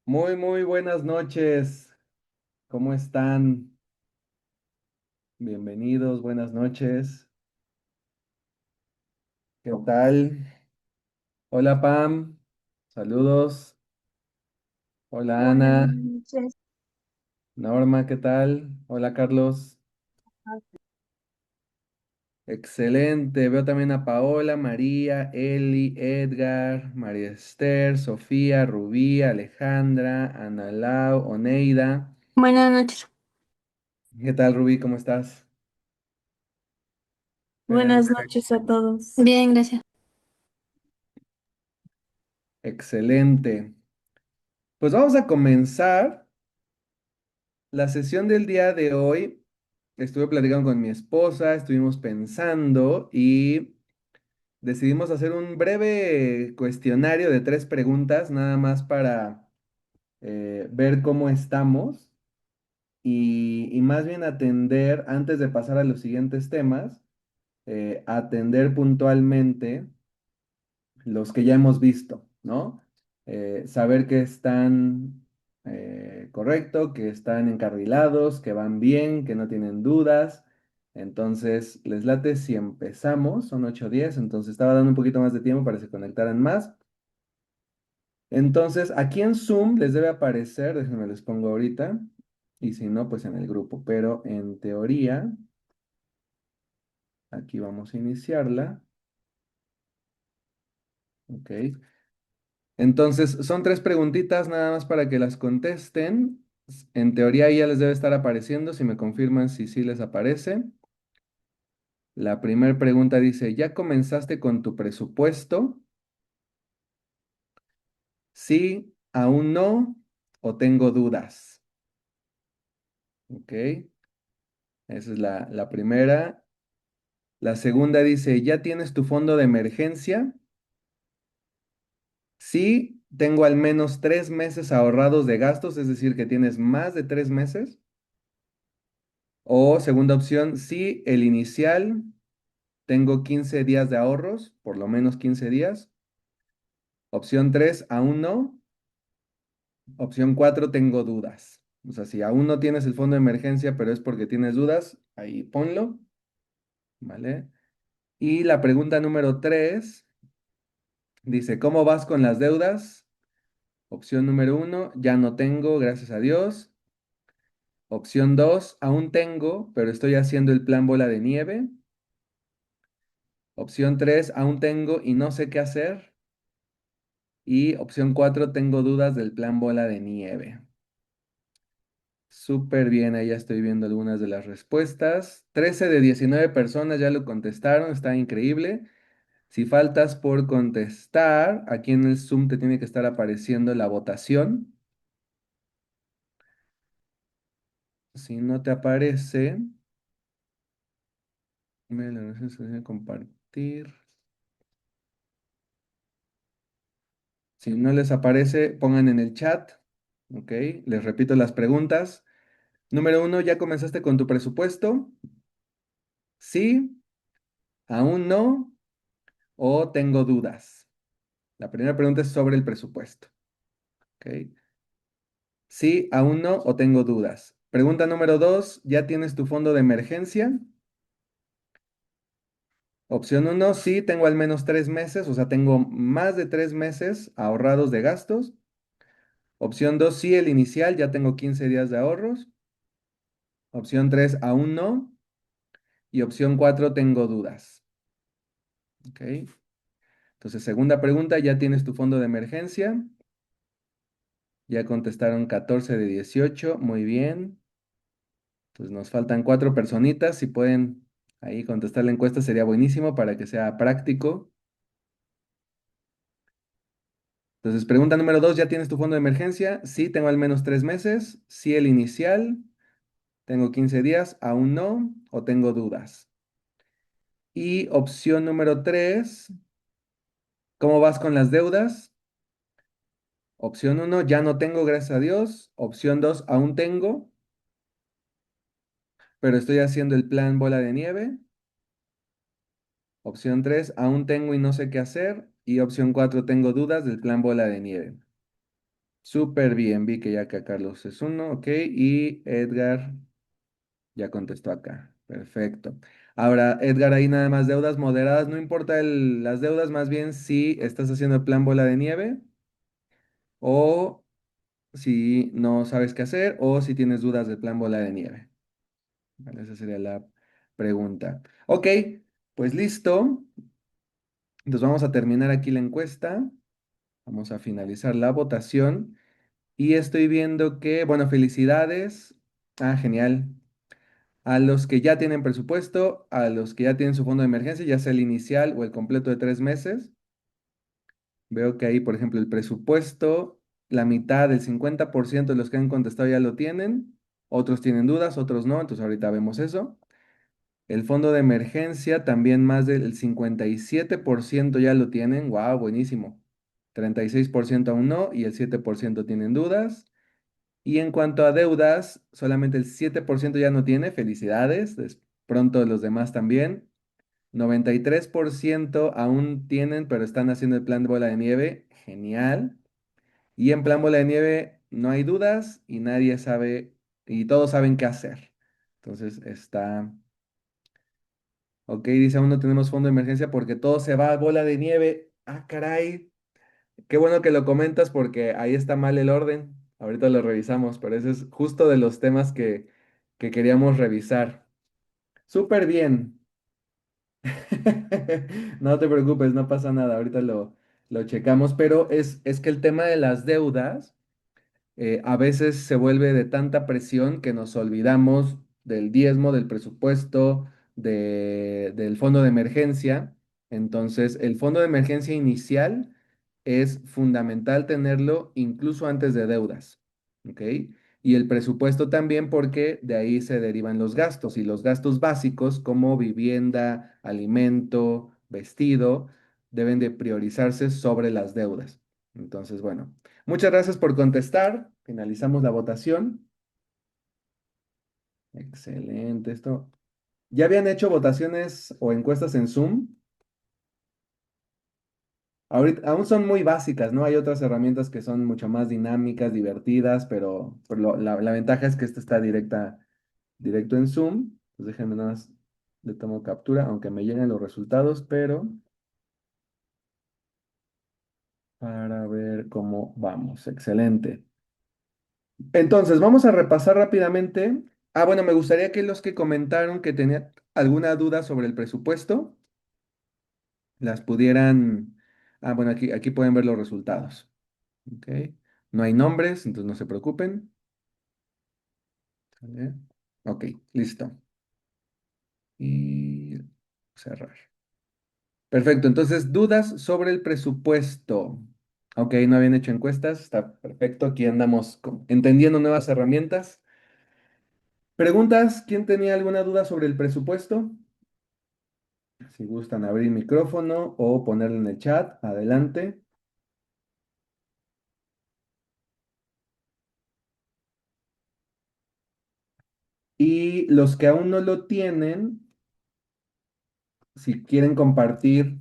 Muy buenas noches. ¿Cómo están? Bienvenidos, buenas noches. ¿Qué tal? Hola Pam, saludos. Hola Buenas Ana, noches. Norma, ¿qué tal? Hola Carlos. Excelente. Veo también a Paola, María, Eli, Edgar, María Esther, Sofía, Rubí, Alejandra, Ana Lau, Oneida. Buenas noches. ¿Qué tal Rubí? ¿Cómo estás? Buenas Perfecto. noches a todos. Bien, gracias. Excelente. Pues vamos a comenzar. La sesión del día de hoy, estuve platicando con mi esposa, estuvimos pensando y decidimos hacer un breve cuestionario de 3 preguntas, nada más para ver cómo estamos y más bien atender, antes de pasar a los siguientes temas, atender puntualmente los que ya hemos visto, ¿no? Saber que están correcto, que están encarrilados, que van bien, que no tienen dudas. Entonces, les late si empezamos, son 8:10, entonces estaba dando un poquito más de tiempo para que se conectaran más. Entonces, aquí en Zoom les debe aparecer, déjenme les pongo ahorita, y si no, pues en el grupo, pero en teoría, aquí vamos a iniciarla, ok. Entonces, son 3 preguntitas nada más para que las contesten. En teoría ya les debe estar apareciendo, si me confirman si sí les aparece. La primera pregunta dice, ¿ya comenzaste con tu presupuesto? Sí, aún no, o tengo dudas. Ok, esa es la primera. La segunda dice, ¿ya tienes tu fondo de emergencia? Sí, tengo al menos 3 meses ahorrados de gastos, es decir, que tienes más de 3 meses. O segunda opción, sí, el inicial, tengo 15 días de ahorros, por lo menos 15 días. Opción 3, aún no. Opción 4, tengo dudas. O sea, si aún no tienes el fondo de emergencia, pero es porque tienes dudas, ahí ponlo, ¿vale? Y la pregunta número 3 dice, ¿cómo vas con las deudas? Opción número 1, ya no tengo, gracias a Dios. Opción 2, aún tengo, pero estoy haciendo el plan bola de nieve. Opción 3, aún tengo y no sé qué hacer. Y opción 4, tengo dudas del plan bola de nieve. Súper bien, ahí ya estoy viendo algunas de las respuestas. 13 de 19 personas ya lo contestaron, está increíble. Si faltas por contestar, aquí en el Zoom te tiene que estar apareciendo la votación. Si no te aparece, me la voy a compartir. Si no les aparece, pongan en el chat. Ok, les repito las preguntas. Número 1, ¿ya comenzaste con tu presupuesto? Sí, aún no, o tengo dudas. La primera pregunta es sobre el presupuesto. ¿Ok? Sí, aún no, o tengo dudas. Pregunta número 2, ¿ya tienes tu fondo de emergencia? Opción 1, sí, tengo al menos 3 meses, o sea, tengo más de 3 meses ahorrados de gastos. Opción 2, sí, el inicial, ya tengo 15 días de ahorros. Opción 3, aún no. Y opción 4, tengo dudas. ¿Ok? Entonces, segunda pregunta, ¿ya tienes tu fondo de emergencia? Ya contestaron 14 de 18, muy bien. Pues nos faltan 4 personitas, si pueden ahí contestar la encuesta sería buenísimo para que sea práctico. Entonces, pregunta número 2, ¿ya tienes tu fondo de emergencia? Sí, tengo al menos 3 meses. Sí, el inicial. Tengo 15 días, aún no, o tengo dudas. Y opción número 3, ¿cómo vas con las deudas? Opción 1, ya no tengo, gracias a Dios. Opción 2, aún tengo, pero estoy haciendo el plan bola de nieve. Opción 3, aún tengo y no sé qué hacer. Y opción 4, tengo dudas del plan bola de nieve. Súper bien, vi que ya acá Carlos es uno, ok, y Edgar ya contestó acá. Perfecto. Ahora, Edgar, ahí nada más deudas moderadas, no importa las deudas, más bien si estás haciendo el plan bola de nieve o si no sabes qué hacer o si tienes dudas del plan bola de nieve. Vale, esa sería la pregunta. Ok, pues listo. Entonces vamos a terminar aquí la encuesta. Vamos a finalizar la votación. Y estoy viendo que, bueno, felicidades. Ah, genial. A los que ya tienen presupuesto, a los que ya tienen su fondo de emergencia, ya sea el inicial o el completo de 3 meses. Veo que ahí, por ejemplo, el presupuesto, la mitad, el 50% de los que han contestado ya lo tienen. Otros tienen dudas, otros no. Entonces ahorita vemos eso. El fondo de emergencia también más del 57% ya lo tienen. Wow, buenísimo. 36% aún no y el 7% tienen dudas. Y en cuanto a deudas, solamente el 7% ya no tiene. Felicidades. Pronto los demás también. 93% aún tienen, pero están haciendo el plan de bola de nieve. Genial. Y en plan bola de nieve no hay dudas y nadie sabe, y todos saben qué hacer. Entonces está. Ok, dice, aún no tenemos fondo de emergencia porque todo se va a bola de nieve. Ah, caray. Qué bueno que lo comentas porque ahí está mal el orden. Ahorita lo revisamos, pero ese es justo de los temas que queríamos revisar. Súper bien. No te preocupes, no pasa nada. Ahorita lo checamos, pero es que el tema de las deudas a veces se vuelve de tanta presión que nos olvidamos del diezmo, del presupuesto, del fondo de emergencia. Entonces, el fondo de emergencia inicial es fundamental tenerlo incluso antes de deudas, ¿ok? Y el presupuesto también porque de ahí se derivan los gastos y los gastos básicos como vivienda, alimento, vestido, deben de priorizarse sobre las deudas. Entonces, bueno. Muchas gracias por contestar. Finalizamos la votación. Excelente. Esto. ¿Ya habían hecho votaciones o encuestas en Zoom? Ahorita, aún son muy básicas, ¿no? Hay otras herramientas que son mucho más dinámicas, divertidas, pero la ventaja es que esta está directo en Zoom. Pues déjenme nada más, le tomo captura, aunque me lleguen los resultados, pero para ver cómo vamos. Excelente. Entonces, vamos a repasar rápidamente. Ah, bueno, me gustaría que los que comentaron que tenían alguna duda sobre el presupuesto, las pudieran... Ah, bueno, aquí pueden ver los resultados. Ok. No hay nombres, entonces no se preocupen. ¿Sale? Ok, listo. Y cerrar. Perfecto, entonces, dudas sobre el presupuesto. Ok, no habían hecho encuestas, está perfecto. Aquí andamos entendiendo nuevas herramientas. ¿Preguntas? ¿Quién tenía alguna duda sobre el presupuesto? Si gustan abrir micrófono o ponerlo en el chat, adelante. Y los que aún no lo tienen, si quieren compartir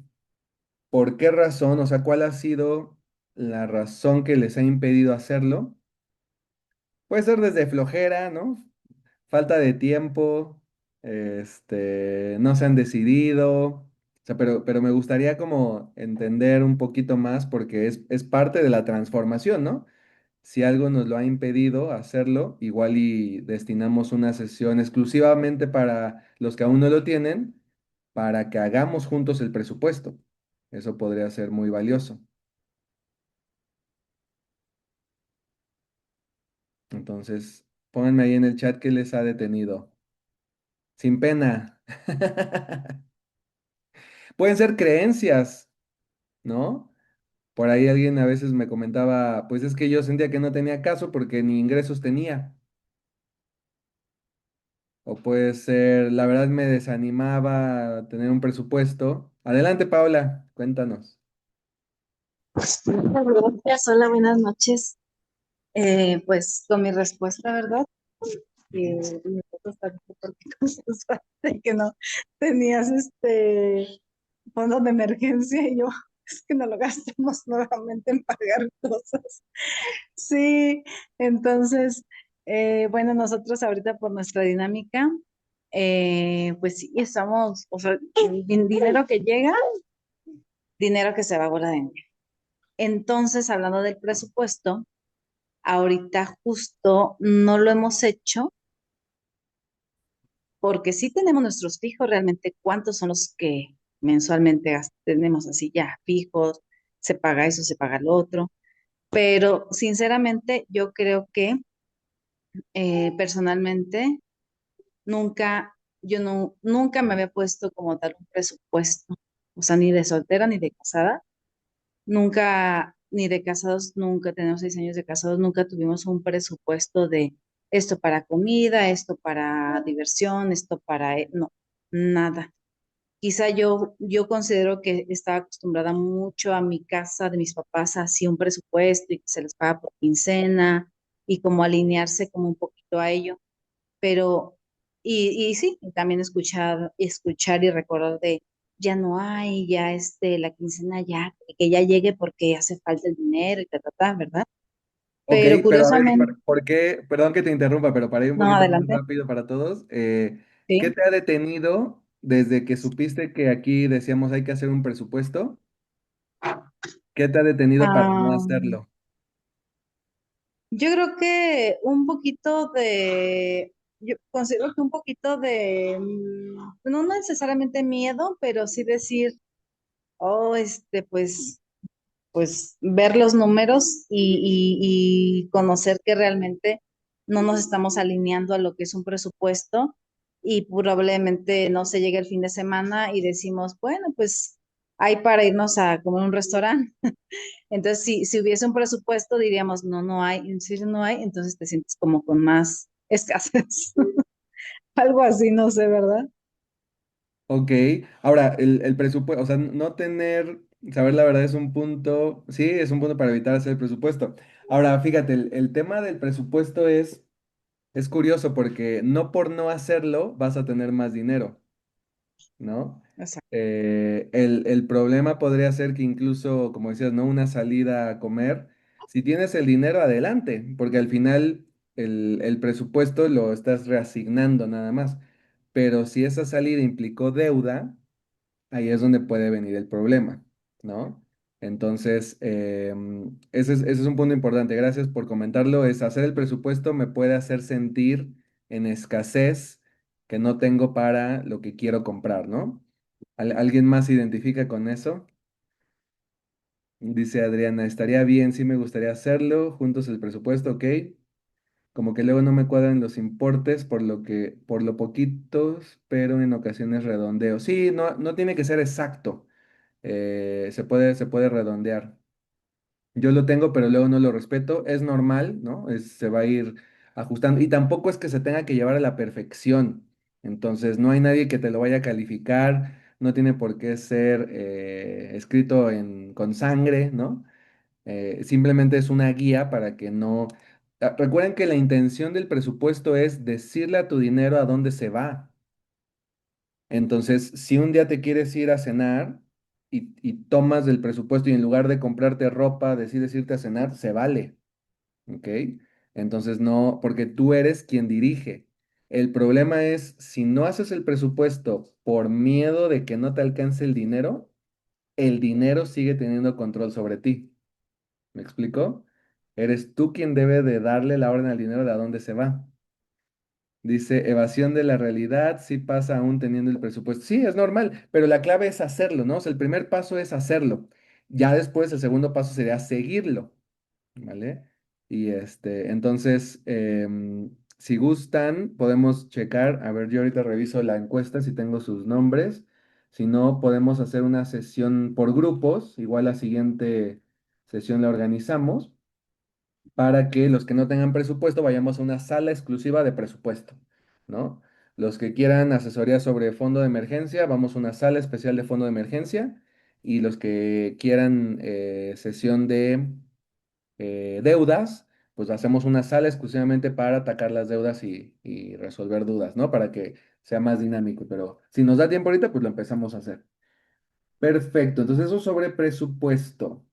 por qué razón, o sea, cuál ha sido la razón que les ha impedido hacerlo. Puede ser desde flojera, ¿no? Falta de tiempo, no se han decidido. O sea, pero me gustaría como entender un poquito más porque es parte de la transformación, ¿no? Si algo nos lo ha impedido hacerlo, igual y destinamos una sesión exclusivamente para los que aún no lo tienen, para que hagamos juntos el presupuesto. Eso podría ser muy valioso. Entonces, pónganme ahí en el chat qué les ha detenido. Sin pena. Pueden ser creencias, ¿no? Por ahí alguien a veces me comentaba, pues es que yo sentía que no tenía caso porque ni ingresos tenía. O puede ser, la verdad me desanimaba tener un presupuesto. Adelante, Paula, cuéntanos. Muchas gracias, hola, buenas noches. Pues con mi respuesta, ¿verdad? Me contestaste porque contestaste que no tenías fondos de emergencia y yo. es que no lo gastemos nuevamente en pagar cosas. Sí, entonces, bueno, nosotros ahorita por nuestra dinámica, pues sí, estamos, o sea, el dinero que llega, dinero que se va a bola de dinero. Entonces, hablando del presupuesto, ahorita justo no lo hemos hecho porque sí tenemos nuestros fijos, realmente cuántos son los que mensualmente tenemos así ya fijos, se paga eso, se paga lo otro, pero sinceramente yo creo que personalmente nunca, yo no, nunca me había puesto como tal un presupuesto, o sea, ni de soltera ni de casada, nunca, ni de casados, nunca tenemos 6 años de casados, nunca tuvimos un presupuesto de esto para comida, esto para diversión, esto para, no, nada. Quizá yo considero que estaba acostumbrada mucho a mi casa de mis papás, así un presupuesto y que se les paga por quincena y como alinearse como un poquito a ello, pero, y sí, y también escuchar y recordar de, ya no hay, ya la quincena ya, que ya llegue porque hace falta el dinero y ¿verdad? Ok, Pero pero a ver, curiosamente, ¿por qué? Perdón que te interrumpa, pero para ir un no, poquito más adelante, rápido para todos, ¿qué sí. te ha detenido desde que supiste que aquí decíamos hay que hacer un presupuesto? ¿Qué te ha detenido para no Ah, hacerlo? yo creo que un poquito yo considero que un poquito de, no necesariamente miedo, pero sí decir, oh, pues ver los números y conocer que realmente no nos estamos alineando a lo que es un presupuesto y probablemente no se llegue el fin de semana y decimos, bueno, pues hay para irnos a comer a un restaurante. Entonces, si hubiese un presupuesto, diríamos, no, no hay, en serio no hay, entonces te sientes como con más escasez. Algo así, no sé, ¿verdad? Ok, ahora el presupuesto, o sea, no tener, saber la verdad es un punto, sí, es un punto para evitar hacer el presupuesto. Ahora, fíjate, el tema del presupuesto es curioso porque no por no hacerlo vas a tener más dinero. ¿No? Exacto. El problema podría ser que incluso, como decías, ¿no? Una salida a comer, si tienes el dinero, adelante, porque al final el presupuesto lo estás reasignando nada más. Pero si esa salida implicó deuda, ahí es donde puede venir el problema, ¿no? Entonces, ese es un punto importante. Gracias por comentarlo. Es hacer el presupuesto me puede hacer sentir en escasez que no tengo para lo que quiero comprar, ¿no? ¿Alguien más se identifica con eso? Dice Adriana, estaría bien, sí me gustaría hacerlo, juntos el presupuesto, ok. Como que luego no me cuadran los importes por lo poquitos, pero en ocasiones redondeo. Sí, no tiene que ser exacto. Se puede redondear. Yo lo tengo, pero luego no lo respeto. Es normal, ¿no? Se va a ir ajustando. Y tampoco es que se tenga que llevar a la perfección. Entonces, no hay nadie que te lo vaya a calificar. No tiene por qué ser escrito con sangre, ¿no? Simplemente es una guía para que no... Recuerden que la intención del presupuesto es decirle a tu dinero a dónde se va. Entonces, si un día te quieres ir a cenar y tomas del presupuesto y en lugar de comprarte ropa decides irte a cenar, se vale, ¿ok? Entonces, no, porque tú eres quien dirige. El problema es, si no haces el presupuesto por miedo de que no te alcance el dinero sigue teniendo control sobre ti. ¿Me explico? Eres tú quien debe de darle la orden al dinero de a dónde se va. Dice, evasión de la realidad, sí pasa aún teniendo el presupuesto. Sí, es normal, pero la clave es hacerlo, ¿no? O sea, el primer paso es hacerlo. Ya después el segundo paso sería seguirlo, ¿vale? Y entonces, si gustan, podemos checar. A ver, yo ahorita reviso la encuesta si tengo sus nombres. Si no, podemos hacer una sesión por grupos. Igual la siguiente sesión la organizamos para que los que no tengan presupuesto vayamos a una sala exclusiva de presupuesto, ¿no? Los que quieran asesoría sobre fondo de emergencia, vamos a una sala especial de fondo de emergencia y los que quieran sesión de deudas, pues hacemos una sala exclusivamente para atacar las deudas y resolver dudas, ¿no? Para que sea más dinámico, pero si nos da tiempo ahorita, pues lo empezamos a hacer. Perfecto, entonces eso sobre presupuesto.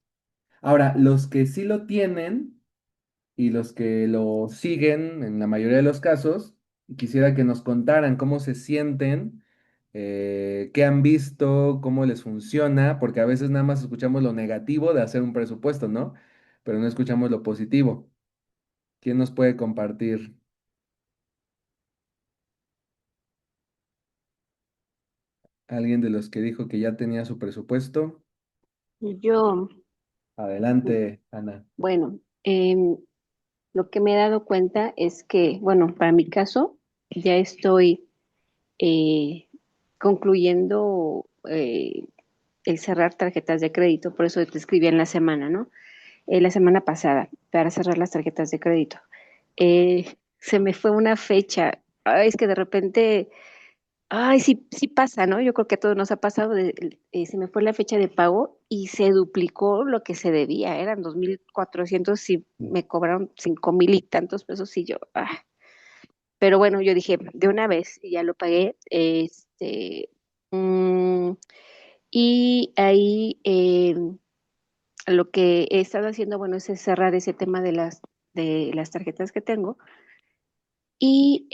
Ahora, los que sí lo tienen y los que lo siguen, en la mayoría de los casos, quisiera que nos contaran cómo se sienten, qué han visto, cómo les funciona, porque a veces nada más escuchamos lo negativo de hacer un presupuesto, ¿no? Pero no escuchamos lo positivo. ¿Quién nos puede compartir? ¿Alguien de los que dijo que ya tenía su presupuesto? Yo, Adelante, Ana. bueno, lo que me he dado cuenta es que, bueno, para mi caso, ya estoy eh, concluyendo el cerrar tarjetas de crédito, por eso te escribí en la semana, ¿no? La semana pasada, para cerrar las tarjetas de crédito. Se me fue una fecha. Ay, es que de repente, ay, sí, sí pasa, ¿no? Yo creo que a todos nos ha pasado, se me fue la fecha de pago y se duplicó lo que se debía, eran 2,400 y me cobraron 5,000 y tantos pesos y yo, pero bueno, yo dije, de una vez, y ya lo pagué, mm, y ahí lo que he estado haciendo, bueno, es cerrar ese tema de las tarjetas que tengo, y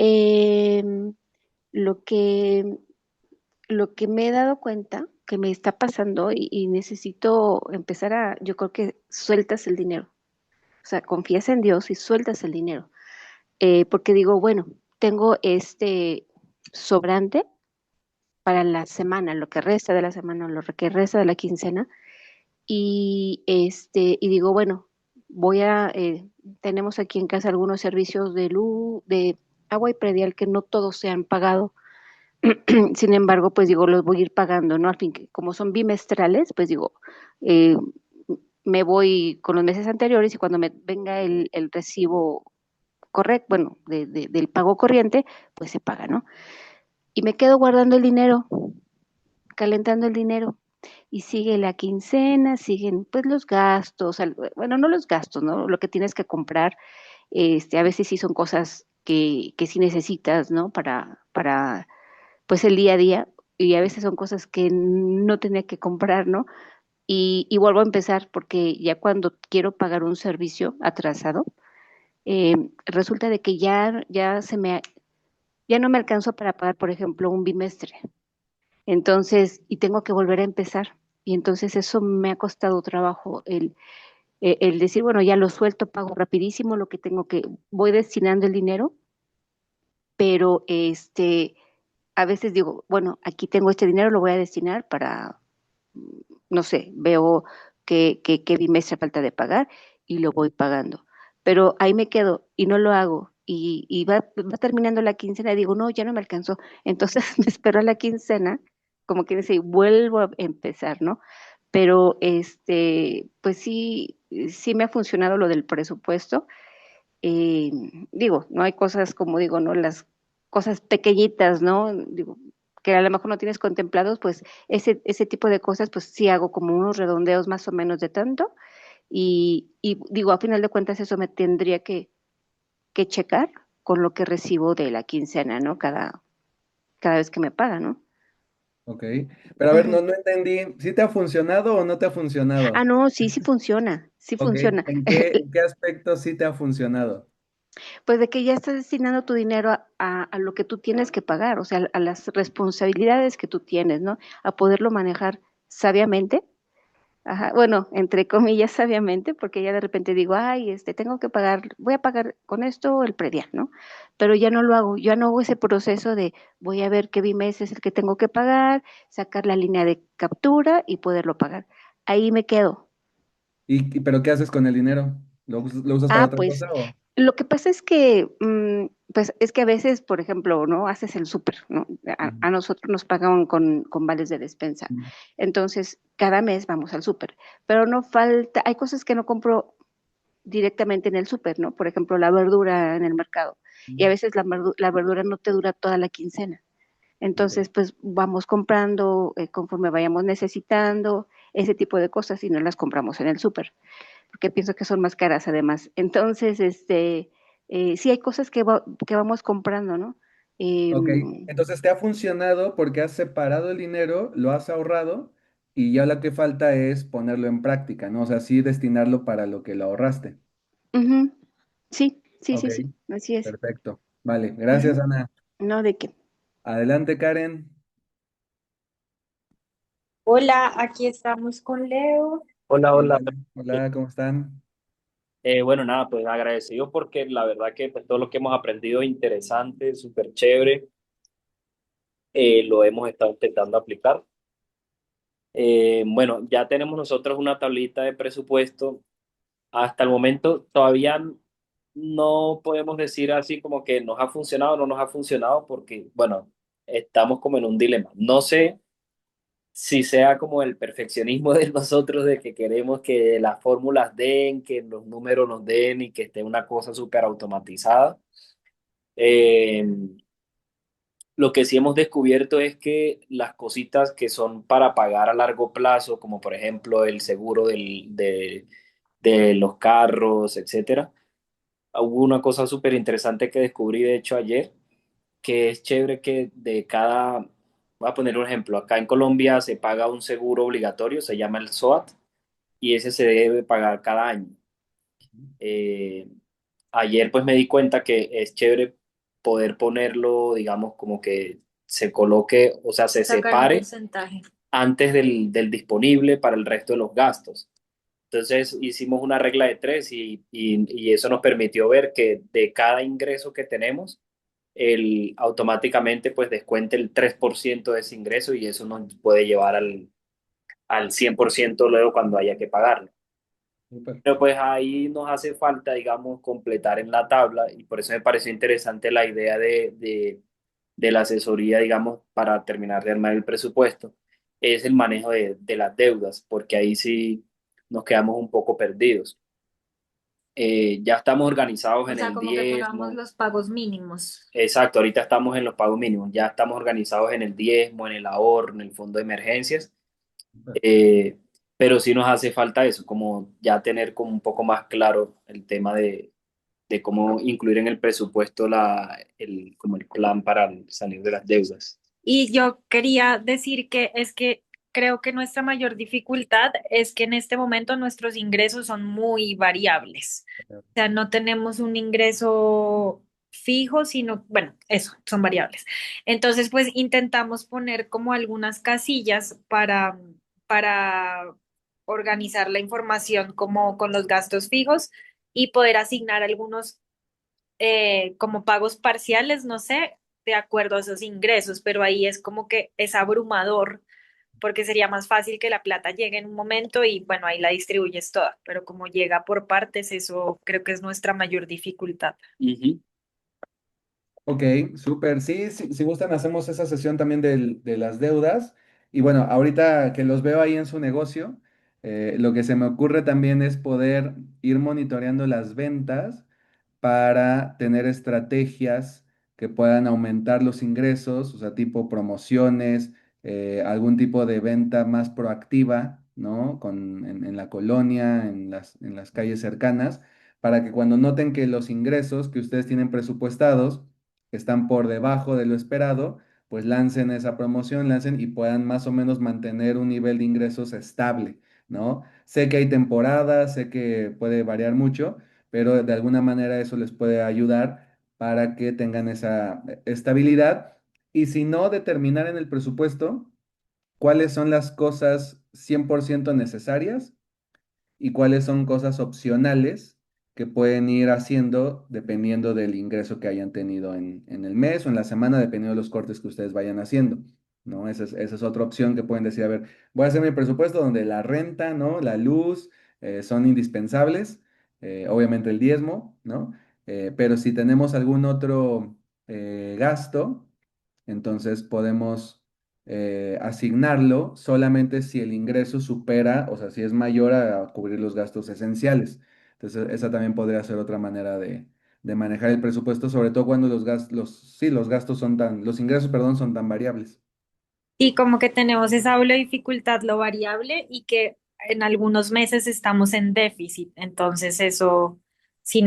lo que lo que me he dado cuenta que me está pasando y necesito empezar yo creo que sueltas el dinero. O sea, confías en Dios y sueltas el dinero. Porque digo, bueno, tengo este sobrante para la semana, lo que resta de la semana, lo que resta de la quincena, y digo, bueno, tenemos aquí en casa algunos servicios de luz, de agua y predial que no todos se han pagado. Sin embargo, pues digo, los voy a ir pagando, ¿no? Al fin, que como son bimestrales, pues digo, eh, me voy con los meses anteriores y cuando me venga el recibo correcto, bueno, del pago corriente, pues se paga, ¿no? Y me quedo guardando el dinero, calentando el dinero. Y sigue la quincena, siguen pues los gastos, bueno, no los gastos, ¿no? Lo que tienes que comprar, a veces sí son cosas que sí necesitas, ¿no? Para pues el día a día, y a veces son cosas que no tenía que comprar, ¿no? Y vuelvo a empezar porque ya cuando quiero pagar un servicio atrasado, resulta de que ya no me alcanzó para pagar, por ejemplo, un bimestre. Entonces, y tengo que volver a empezar. Y entonces eso me ha costado trabajo el decir, bueno, ya lo suelto, pago rapidísimo lo que tengo voy destinando el dinero, pero a veces digo, bueno, aquí tengo este dinero, lo voy a destinar para, no sé, veo que bimestre falta de pagar y lo voy pagando. Pero ahí me quedo y no lo hago. Y va terminando la quincena y digo, no, ya no me alcanzó. Entonces me espero a la quincena, como que dice, y vuelvo a empezar, ¿no? Pero pues sí, sí me ha funcionado lo del presupuesto. eh, Digo, no hay cosas como digo, ¿no? Las cosas pequeñitas, ¿no? Digo, que a lo mejor no tienes contemplados, pues ese tipo de cosas, pues sí hago como unos redondeos más o menos de tanto. Y digo, a final de cuentas eso me tendría que checar con lo que recibo de la quincena, ¿no? Cada vez que me pagan, ¿no? Ok. Pero a ver, Ujú. no entendí. ¿Sí te ha funcionado o no te ha funcionado? No, sí, sí funciona, sí Ok. funciona. ¿En qué aspecto sí te ha funcionado? Pues de que ya estás destinando tu dinero a lo que tú tienes que pagar, o sea, a las responsabilidades que tú tienes, ¿no? A poderlo manejar sabiamente. Ajá, bueno, entre comillas, sabiamente, porque ya de repente digo, ay, tengo que pagar, voy a pagar con esto el predial, ¿no? Pero ya no lo hago, ya no hago ese proceso de voy a ver qué bimes es el que tengo que pagar, sacar la línea de captura y poderlo pagar. Ahí me quedo. ¿Pero qué haces con el dinero? ¿Lo usas para otra Pues cosa o? lo que pasa es que, pues es que a veces, por ejemplo, ¿no? Haces el súper, ¿no? Ujú. A nosotros nos pagan con vales de despensa. Entonces, cada mes vamos al súper, pero no falta, hay cosas que no compro directamente en el súper, ¿no? Por ejemplo, la verdura en el mercado. Y a veces la verdura no te dura toda la quincena. Ok. Entonces, pues vamos comprando conforme vayamos necesitando ese tipo de cosas y no las compramos en el súper porque pienso que son más caras además. Entonces, sí hay cosas que vamos comprando, ¿no? Eh, Ok. Entonces te ha funcionado porque has separado el dinero, lo has ahorrado y ya lo que falta es ponerlo en práctica, ¿no? O sea, sí destinarlo para lo que lo ahorraste. Ujú. Sí, sí, Ok, sí, sí, así es. perfecto. Vale, Ujú. gracias, Ana. No, de qué. Adelante, Karen. Hola, aquí estamos con Leo. Hola, Hola, hola. hola, ¿cómo están? Bueno, nada, pues agradecido porque la verdad que pues, todo lo que hemos aprendido es interesante, súper chévere. Lo hemos estado intentando aplicar. Bueno, ya tenemos nosotros una tablita de presupuesto. Hasta el momento todavía no podemos decir así como que nos ha funcionado o no nos ha funcionado porque, bueno, estamos como en un dilema. No sé si sea como el perfeccionismo de nosotros de que queremos que las fórmulas den, que los números nos den y que esté una cosa súper automatizada. Eh, lo que sí hemos descubierto es que las cositas que son para pagar a largo plazo, como por ejemplo el seguro de los carros, etcétera, hubo una cosa súper interesante que descubrí de hecho ayer, que es chévere que de cada, voy a poner un ejemplo, acá en Colombia se paga un seguro obligatorio, se llama el SOAT, y ese se debe pagar cada año. Eh, Ayer pues me di cuenta que es chévere poder ponerlo, digamos, como que se coloque, o sea, se Sacar un separe porcentaje. antes del disponible para el resto de los gastos. Entonces hicimos una regla de tres y eso nos permitió ver que de cada ingreso que tenemos, automáticamente pues descuente el 3% de ese ingreso y eso nos puede llevar al 100% luego cuando haya que pagarlo. Súper. Pero pues ahí nos hace falta, digamos, completar en la tabla y por eso me pareció interesante la idea de la asesoría, digamos, para terminar de armar el presupuesto, es el manejo de las deudas, porque ahí sí nos quedamos un poco perdidos. Ya estamos organizados O en sea, el como que pongamos diezmo, los pagos mínimos. exacto, ahorita estamos en los pagos mínimos, ya estamos organizados en el diezmo, en el ahorro, en el fondo de emergencias. Súper. Eh, pero sí nos hace falta eso, como ya tener como un poco más claro el tema de cómo incluir en el presupuesto como el plan para salir de las deudas. Y yo quería decir que es que creo que nuestra mayor dificultad es que en este momento nuestros ingresos son muy variables. O sea, no tenemos un ingreso fijo, sino, bueno, eso, son variables. Entonces, pues intentamos poner como algunas casillas para organizar la información como con los gastos fijos y poder asignar algunos como pagos parciales, no sé, de acuerdo a esos ingresos, pero ahí es como que es abrumador porque sería más fácil que la plata llegue en un momento y bueno, ahí la distribuyes toda, pero como llega por partes, eso creo que es nuestra mayor dificultad. Ujú. Ok, súper. Sí, sí, si gustan, hacemos esa sesión también de las deudas. Y bueno, ahorita que los veo ahí en su negocio, lo que se me ocurre también es poder ir monitoreando las ventas para tener estrategias que puedan aumentar los ingresos, o sea, tipo promociones, algún tipo de venta más proactiva, ¿no? En la colonia, en las calles cercanas, para que cuando noten que los ingresos que ustedes tienen presupuestados, que están por debajo de lo esperado, pues lancen esa promoción, lancen y puedan más o menos mantener un nivel de ingresos estable, ¿no? Sé que hay temporadas, sé que puede variar mucho, pero de alguna manera eso les puede ayudar para que tengan esa estabilidad. Y si no, determinar en el presupuesto cuáles son las cosas 100% necesarias y cuáles son cosas opcionales que pueden ir haciendo dependiendo del ingreso que hayan tenido en el mes o en la semana, dependiendo de los cortes que ustedes vayan haciendo, ¿no? Esa es otra opción que pueden decir, a ver, voy a hacer mi presupuesto donde la renta, ¿no? La luz son indispensables, obviamente el diezmo, ¿no? Pero si tenemos algún otro gasto, entonces podemos asignarlo solamente si el ingreso supera, o sea, si es mayor a cubrir los gastos esenciales. Entonces, esa también podría ser otra manera de manejar el presupuesto, sobre todo cuando sí, los gastos son los ingresos, perdón, son tan variables. Y como que tenemos esa doble dificultad, lo variable y que en algunos meses estamos en déficit, entonces eso sí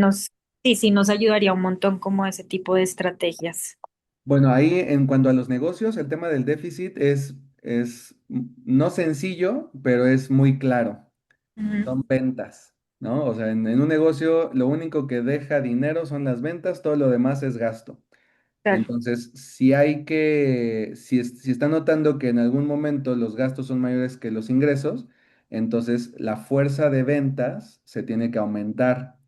sí nos ayudaría un montón como ese tipo de estrategias. Bueno, ahí en cuanto a los negocios, el tema del déficit es es no sencillo, pero es muy claro. Ujú. Son ventas, ¿no? O sea, en un negocio lo único que deja dinero son las ventas, todo lo demás es gasto. Claro. Entonces, si está notando que en algún momento los gastos son mayores que los ingresos, entonces la fuerza de ventas se tiene que aumentar.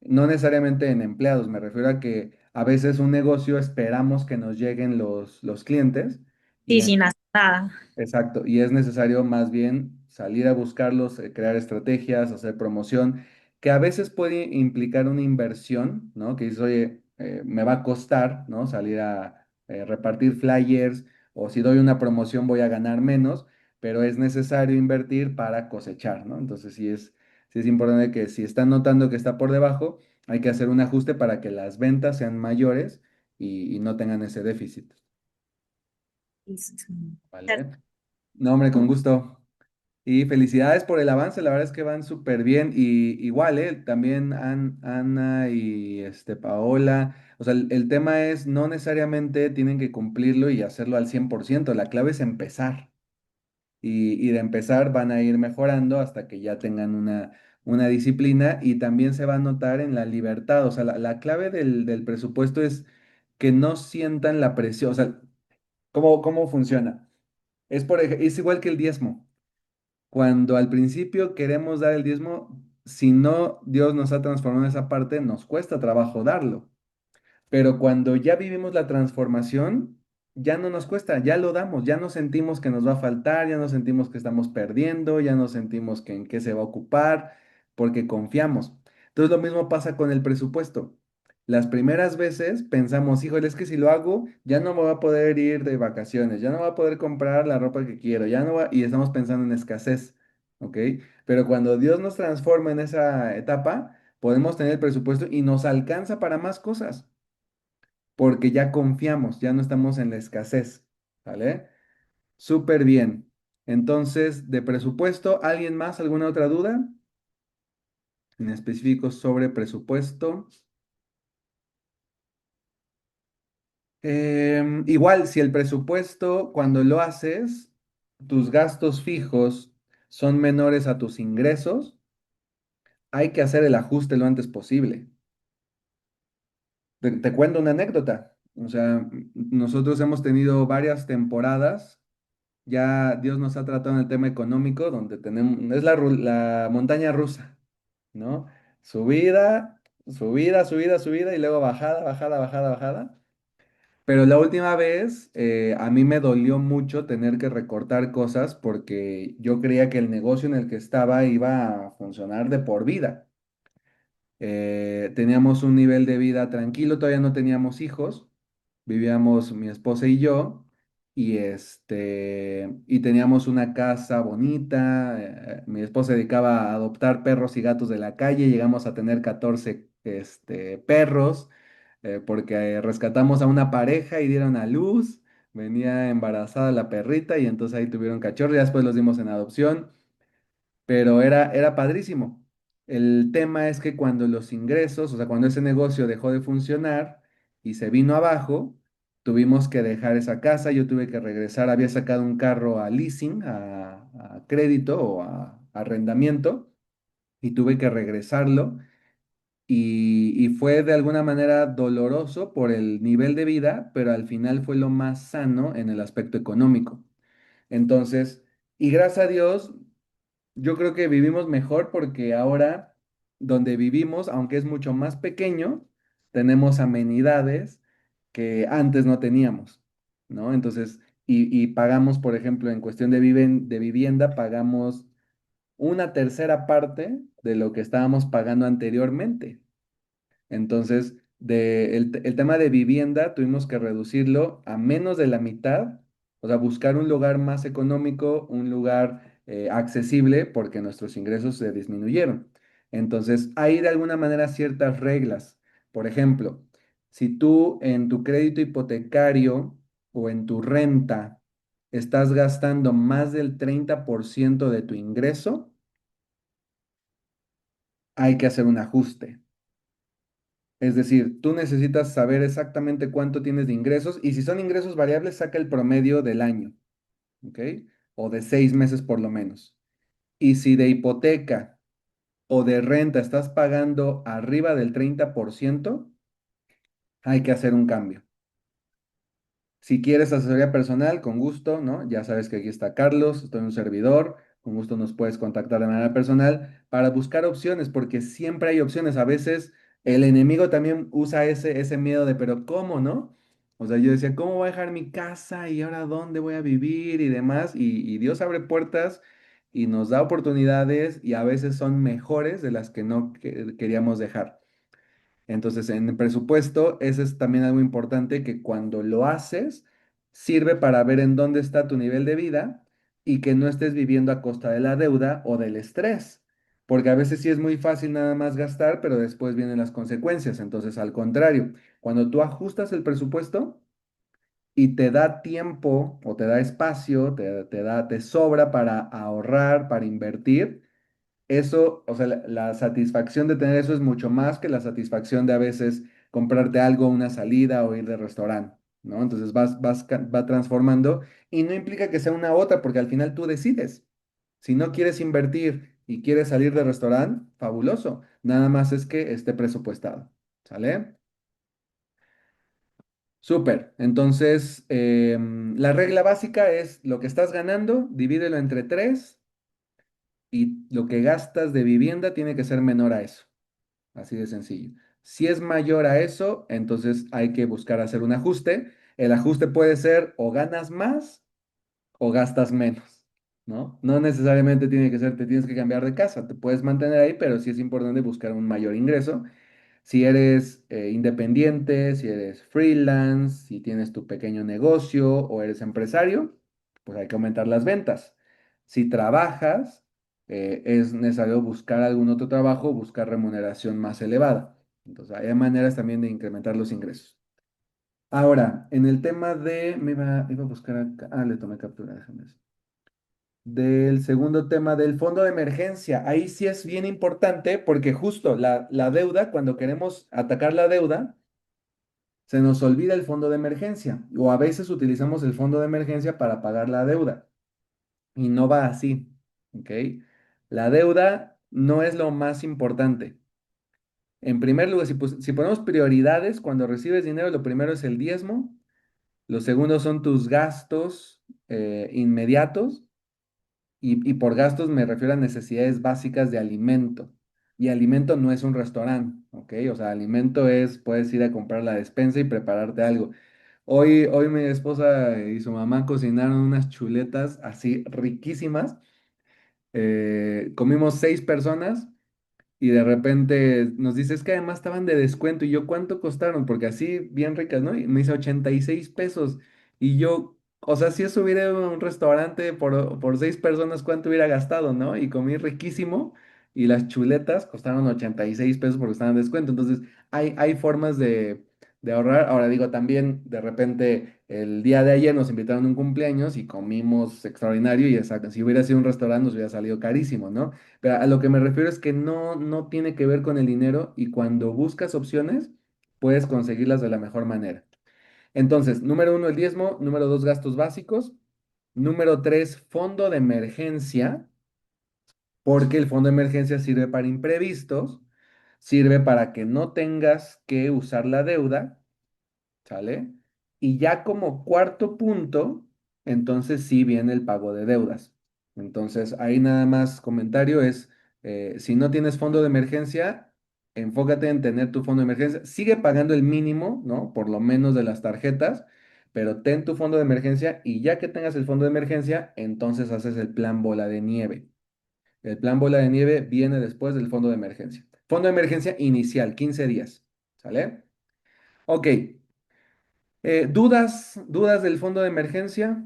No necesariamente en empleados, me refiero a que a veces un negocio esperamos que nos lleguen los clientes y Sí, sin hacer nada. exacto, y es necesario más bien salir a buscarlos, crear estrategias, hacer promoción, que a veces puede implicar una inversión, ¿no? Que dices, oye, me va a costar, ¿no? Salir a repartir flyers o si doy una promoción voy a ganar menos, pero es necesario invertir para cosechar, ¿no? Entonces sí es importante que si están notando que está por debajo, hay que hacer un ajuste para que las ventas sean mayores y no tengan ese déficit, Sí, sí, sí. ¿vale? No, hombre, con gusto. Y felicidades por el avance, la verdad es que van súper bien. Y igual, también Ana y Paola, o sea, el tema es no necesariamente tienen que cumplirlo y hacerlo al 100%, la clave es empezar. Y de empezar van a ir mejorando hasta que ya tengan una disciplina y también se va a notar en la libertad. O sea, la clave del presupuesto es que no sientan la presión. O sea, ¿cómo funciona? Es igual que el diezmo. Cuando al principio queremos dar el diezmo, si no Dios nos ha transformado en esa parte, nos cuesta trabajo darlo. Pero cuando ya vivimos la transformación, ya no nos cuesta, ya lo damos, ya no sentimos que nos va a faltar, ya no sentimos que estamos perdiendo, ya no sentimos que en qué se va a ocupar, porque confiamos. Entonces lo mismo pasa con el presupuesto. Las primeras veces pensamos, híjole, es que si lo hago, ya no me voy a poder ir de vacaciones, ya no voy a poder comprar la ropa que quiero, ya no va, y estamos pensando en escasez, ¿ok? Pero cuando Dios nos transforma en esa etapa, podemos tener el presupuesto y nos alcanza para más cosas porque ya confiamos, ya no estamos en la escasez, ¿vale? Súper bien. Entonces, de presupuesto, ¿alguien más? ¿Alguna otra duda? En específico sobre presupuesto. Igual, si el presupuesto, cuando lo haces, tus gastos fijos son menores a tus ingresos, hay que hacer el ajuste lo antes posible. Te cuento una anécdota. O sea, nosotros hemos tenido varias temporadas. Ya Dios nos ha tratado en el tema económico, donde tenemos, es la montaña rusa, ¿no? Subida, subida, subida, subida y luego bajada, bajada, bajada, bajada. Pero la última vez a mí me dolió mucho tener que recortar cosas porque yo creía que el negocio en el que estaba iba a funcionar de por vida. Teníamos un nivel de vida tranquilo, todavía no teníamos hijos, vivíamos mi esposa y yo, y teníamos una casa bonita, mi esposa se dedicaba a adoptar perros y gatos de la calle, llegamos a tener 14 perros, porque rescatamos a una pareja y dieron a luz, venía embarazada la perrita y entonces ahí tuvieron cachorros, ya después los dimos en adopción pero era padrísimo. El tema es que cuando los ingresos, o sea, cuando ese negocio dejó de funcionar y se vino abajo, tuvimos que dejar esa casa, yo tuve que regresar, había sacado un carro a leasing, a crédito o a arrendamiento, y tuve que regresarlo. Y fue de alguna manera doloroso por el nivel de vida, pero al final fue lo más sano en el aspecto económico. Entonces, y gracias a Dios, yo creo que vivimos mejor porque ahora donde vivimos, aunque es mucho más pequeño, tenemos amenidades que antes no teníamos, ¿no? Entonces, y pagamos, por ejemplo, en cuestión de vivienda, pagamos una tercera parte de lo que estábamos pagando anteriormente. Entonces, el tema de vivienda tuvimos que reducirlo a menos de la mitad, o sea, buscar un lugar más económico, un lugar accesible, porque nuestros ingresos se disminuyeron. Entonces, hay de alguna manera ciertas reglas. Por ejemplo, si tú en tu crédito hipotecario o en tu renta estás gastando más del 30% de tu ingreso, hay que hacer un ajuste. Es decir, tú necesitas saber exactamente cuánto tienes de ingresos y si son ingresos variables, saca el promedio del año. ¿ok? O de 6 meses por lo menos. Y si de hipoteca o de renta estás pagando arriba del 30%, hay que hacer un cambio. Si quieres asesoría personal, con gusto, ¿no? Ya sabes que aquí está Carlos, estoy un servidor, con gusto nos puedes contactar de manera personal para buscar opciones, porque siempre hay opciones. A veces el enemigo también usa ese miedo de, pero ¿cómo, no? O sea, yo decía, ¿cómo voy a dejar mi casa y ahora dónde voy a vivir y demás? Y Dios abre puertas y nos da oportunidades y a veces son mejores de las que no queríamos dejar. Entonces, en el presupuesto, ese es también algo importante que cuando lo haces, sirve para ver en dónde está tu nivel de vida y que no estés viviendo a costa de la deuda o del estrés. Porque a veces sí es muy fácil nada más gastar, pero después vienen las consecuencias. Entonces, al contrario, cuando tú ajustas el presupuesto y te da tiempo o te da espacio, te sobra para ahorrar, para invertir, eso, o sea, la satisfacción de tener eso es mucho más que la satisfacción de a veces comprarte algo, una salida o ir de restaurante, ¿no? Entonces va transformando y no implica que sea una u otra, porque al final tú decides. Si no quieres invertir y quieres salir de restaurante, fabuloso. Nada más es que esté presupuestado, ¿sale? Súper. Entonces, la regla básica es lo que estás ganando, divídelo entre tres y lo que gastas de vivienda tiene que ser menor a eso. Así de sencillo. Si es mayor a eso, entonces hay que buscar hacer un ajuste. El ajuste puede ser o ganas más o gastas menos, ¿no? No necesariamente tiene que ser, te tienes que cambiar de casa, te puedes mantener ahí, pero sí es importante buscar un mayor ingreso. Si eres independiente, si eres freelance, si tienes tu pequeño negocio o eres empresario, pues hay que aumentar las ventas. Si trabajas, es necesario buscar algún otro trabajo, buscar remuneración más elevada. Entonces, hay maneras también de incrementar los ingresos. Ahora, en el tema de, iba a buscar acá, le tomé captura, déjame ver. Del segundo tema del fondo de emergencia. Ahí sí es bien importante porque justo la deuda, cuando queremos atacar la deuda, se nos olvida el fondo de emergencia o a veces utilizamos el fondo de emergencia para pagar la deuda y no va así, ¿ok? La deuda no es lo más importante. En primer lugar, si ponemos prioridades, cuando recibes dinero, lo primero es el diezmo, lo segundo son tus gastos inmediatos. Y por gastos me refiero a necesidades básicas de alimento. Y alimento no es un restaurante, ¿ok? O sea, alimento es, puedes ir a comprar la despensa y prepararte algo. Hoy mi esposa y su mamá cocinaron unas chuletas así riquísimas. Comimos 6 personas y de repente nos dice, es que además estaban de descuento. Y yo, ¿cuánto costaron? Porque así, bien ricas, ¿no? Y me dice 86 pesos. Y yo, o sea, si eso hubiera ido a un restaurante por 6 personas, ¿cuánto hubiera gastado, no? Y comí riquísimo. Y las chuletas costaron 86 pesos porque estaban en descuento. Entonces, hay formas de ahorrar. Ahora digo, también de repente el día de ayer nos invitaron a un cumpleaños y comimos extraordinario. Y exacto, si hubiera sido un restaurante nos hubiera salido carísimo, ¿no? Pero a lo que me refiero es que no tiene que ver con el dinero y cuando buscas opciones, puedes conseguirlas de la mejor manera. Entonces, número uno, el diezmo. Número dos, gastos básicos. Número tres, fondo de emergencia, porque el fondo de emergencia sirve para imprevistos, sirve para que no tengas que usar la deuda. ¿Sale? Y ya como cuarto punto, entonces sí viene el pago de deudas. Entonces, ahí nada más comentario es, si no tienes fondo de emergencia, enfócate en tener tu fondo de emergencia. Sigue pagando el mínimo, ¿no? Por lo menos de las tarjetas, pero ten tu fondo de emergencia y ya que tengas el fondo de emergencia, entonces haces el plan bola de nieve. El plan bola de nieve viene después del fondo de emergencia. Fondo de emergencia inicial, 15 días. ¿Sale? Ok. ¿Dudas del fondo de emergencia?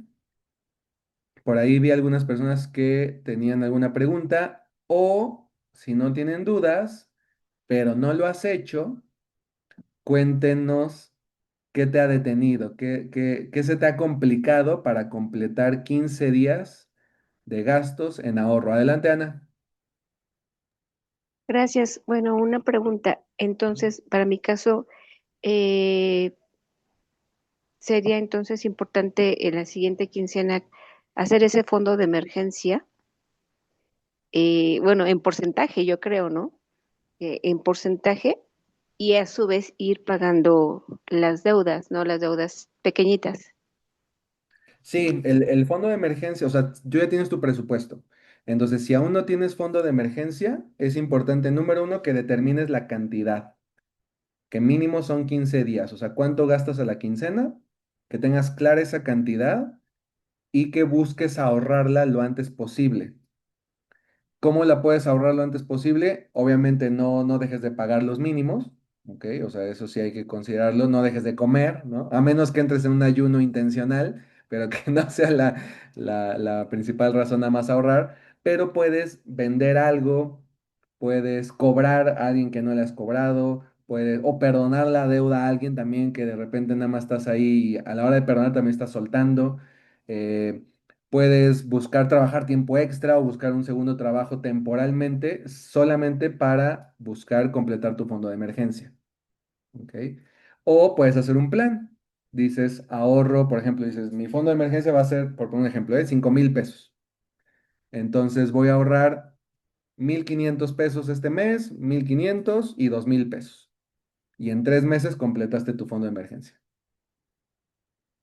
Por ahí vi algunas personas que tenían alguna pregunta o si no tienen dudas, pero no lo has hecho, cuéntenos qué te ha detenido, qué se te ha complicado para completar 15 días de gastos en ahorro. Adelante, Ana. Gracias. Bueno, una pregunta. Entonces, para mi caso, eh, sería entonces importante en la siguiente quincena hacer ese fondo de emergencia, bueno, en porcentaje, yo creo, ¿no? En porcentaje y a su vez ir pagando las deudas, ¿no? Las deudas pequeñitas. Sí, el fondo de emergencia, o sea, tú ya tienes tu presupuesto. Entonces, si aún no tienes fondo de emergencia, es importante, número uno, que determines la cantidad, que mínimo son 15 días, o sea, cuánto gastas a la quincena, que tengas clara esa cantidad y que busques ahorrarla lo antes posible. ¿Cómo la puedes ahorrar lo antes posible? Obviamente no dejes de pagar los mínimos, ¿ok? O sea, eso sí hay que considerarlo, no dejes de comer, ¿no? A menos que entres en un ayuno intencional, pero que no sea la principal razón nada más ahorrar, pero puedes vender algo, puedes cobrar a alguien que no le has cobrado, puedes, o perdonar la deuda a alguien también que de repente nada más estás ahí y a la hora de perdonar también estás soltando. eh, Puedes buscar trabajar tiempo extra o buscar un segundo trabajo temporalmente solamente para buscar completar tu fondo de emergencia. ¿Ok? O puedes hacer un plan. Dices, ahorro, por ejemplo, dices, mi fondo de emergencia va a ser, por poner un ejemplo, 5,000 pesos. Entonces voy a ahorrar 1,500 pesos este mes, 1,500 y 2,000 pesos. Y en 3 meses completaste tu fondo de emergencia.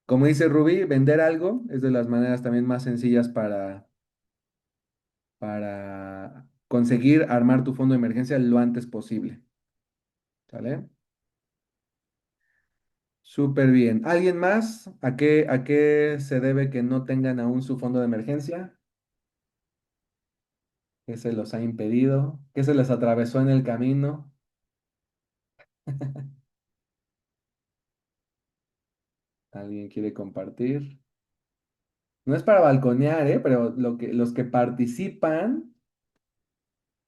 Como dice Rubí, vender algo es de las maneras también más sencillas para conseguir armar tu fondo de emergencia lo antes posible. ¿Sale? Súper bien. ¿Alguien más? ¿A qué se debe que no tengan aún su fondo de emergencia? ¿Qué se los ha impedido? ¿Qué se les atravesó en el camino? ¿Alguien quiere compartir? No es para balconear, ¿eh? Pero los que participan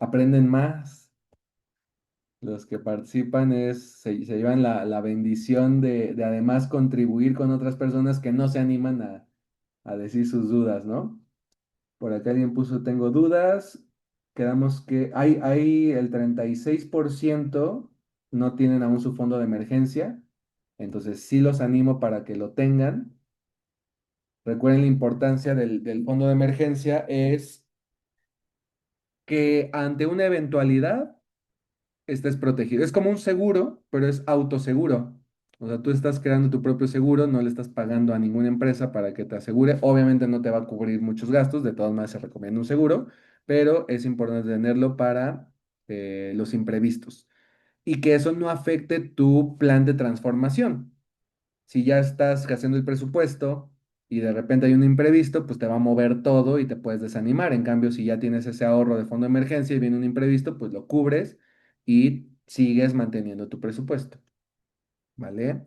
aprenden más. Los que participan se llevan la bendición de además contribuir con otras personas que no se animan a decir sus dudas, ¿no? Por acá alguien puso, tengo dudas. Quedamos que hay el 36% no tienen aún su fondo de emergencia. Entonces sí los animo para que lo tengan. Recuerden la importancia del fondo de emergencia es que ante una eventualidad estés protegido. Es como un seguro, pero es autoseguro. O sea, tú estás creando tu propio seguro, no le estás pagando a ninguna empresa para que te asegure. Obviamente no te va a cubrir muchos gastos, de todas maneras se recomienda un seguro, pero es importante tenerlo para los imprevistos y que eso no afecte tu plan de transformación. Si ya estás haciendo el presupuesto y de repente hay un imprevisto, pues te va a mover todo y te puedes desanimar. En cambio, si ya tienes ese ahorro de fondo de emergencia y viene un imprevisto, pues lo cubres y sigues manteniendo tu presupuesto, ¿vale?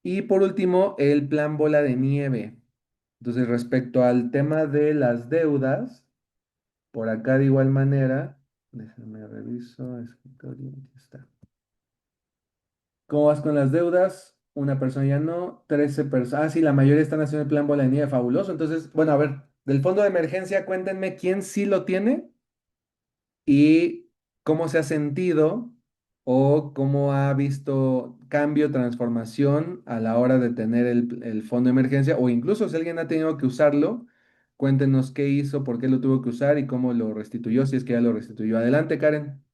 Y por último, el plan bola de nieve. Entonces, respecto al tema de las deudas, por acá de igual manera, déjame reviso, escritorio, aquí está. ¿Cómo vas con las deudas? Una persona ya no, 13 personas. Ah, sí, la mayoría están haciendo el plan bola de nieve, fabuloso. Entonces, bueno, a ver, del fondo de emergencia, cuéntenme quién sí lo tiene y cómo se ha sentido o cómo ha visto cambio, transformación a la hora de tener el fondo de emergencia o incluso si alguien ha tenido que usarlo, cuéntenos qué hizo, por qué lo tuvo que usar y cómo lo restituyó, si es que ya lo restituyó. Adelante, Karen.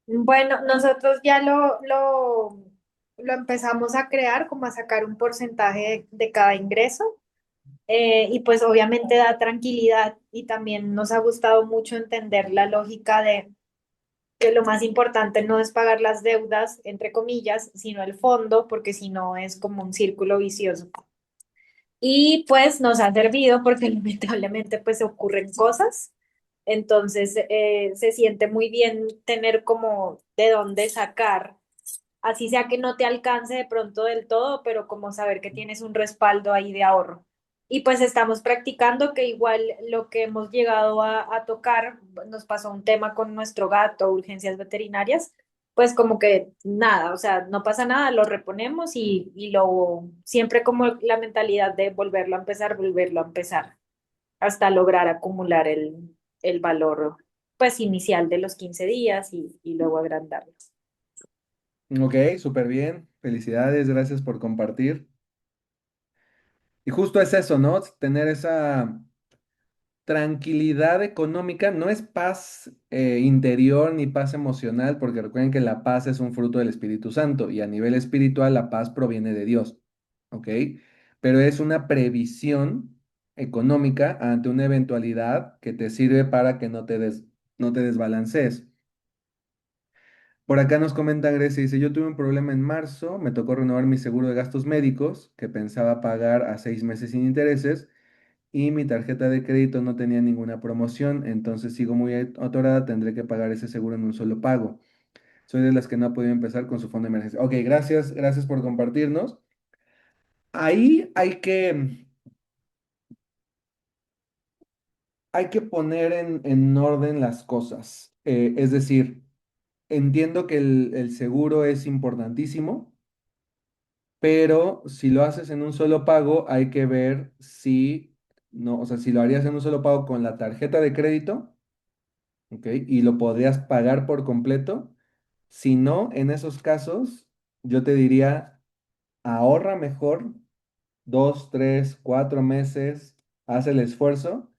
Bueno, nosotros ya lo empezamos a crear, como a sacar un porcentaje de cada ingreso. Y pues obviamente da tranquilidad y también nos ha gustado mucho entender la lógica de que lo más importante no es pagar las deudas, entre comillas, sino el fondo, porque si no es como un círculo vicioso. Y pues nos ha servido porque lamentablemente pues ocurren cosas, entonces se siente muy bien tener como de dónde sacar, así sea que no te alcance de pronto del todo, pero como saber que tienes un respaldo ahí de ahorro. Y pues estamos practicando que igual lo que hemos llegado a tocar, nos pasó un tema con nuestro gato, urgencias veterinarias, pues como que nada, o sea, no pasa nada, lo reponemos y lo, siempre como la mentalidad de volverlo a empezar, hasta lograr acumular el valor pues inicial de los 15 días y luego agrandarlo. Ok, súper bien. Felicidades, gracias por compartir. Y justo es eso, ¿no? Tener esa tranquilidad económica, no es paz interior ni paz emocional, porque recuerden que la paz es un fruto del Espíritu Santo y a nivel espiritual la paz proviene de Dios, ¿ok? Pero es una previsión económica ante una eventualidad que te sirve para que no te desbalancees. Por acá nos comenta Grecia, dice, yo tuve un problema en marzo, me tocó renovar mi seguro de gastos médicos, que pensaba pagar a 6 meses sin intereses, y mi tarjeta de crédito no tenía ninguna promoción, entonces sigo muy atorada, tendré que pagar ese seguro en un solo pago. Soy de las que no ha podido empezar con su fondo de emergencia. Ok, gracias por compartirnos. Ahí hay que poner en orden las cosas. Es decir, entiendo que el seguro es importantísimo, pero si lo haces en un solo pago, hay que ver si, no, o sea, si lo harías en un solo pago con la tarjeta de crédito, ¿ok? Y lo podrías pagar por completo. Si no, en esos casos, yo te diría, ahorra mejor 2, 3, 4 meses, haz el esfuerzo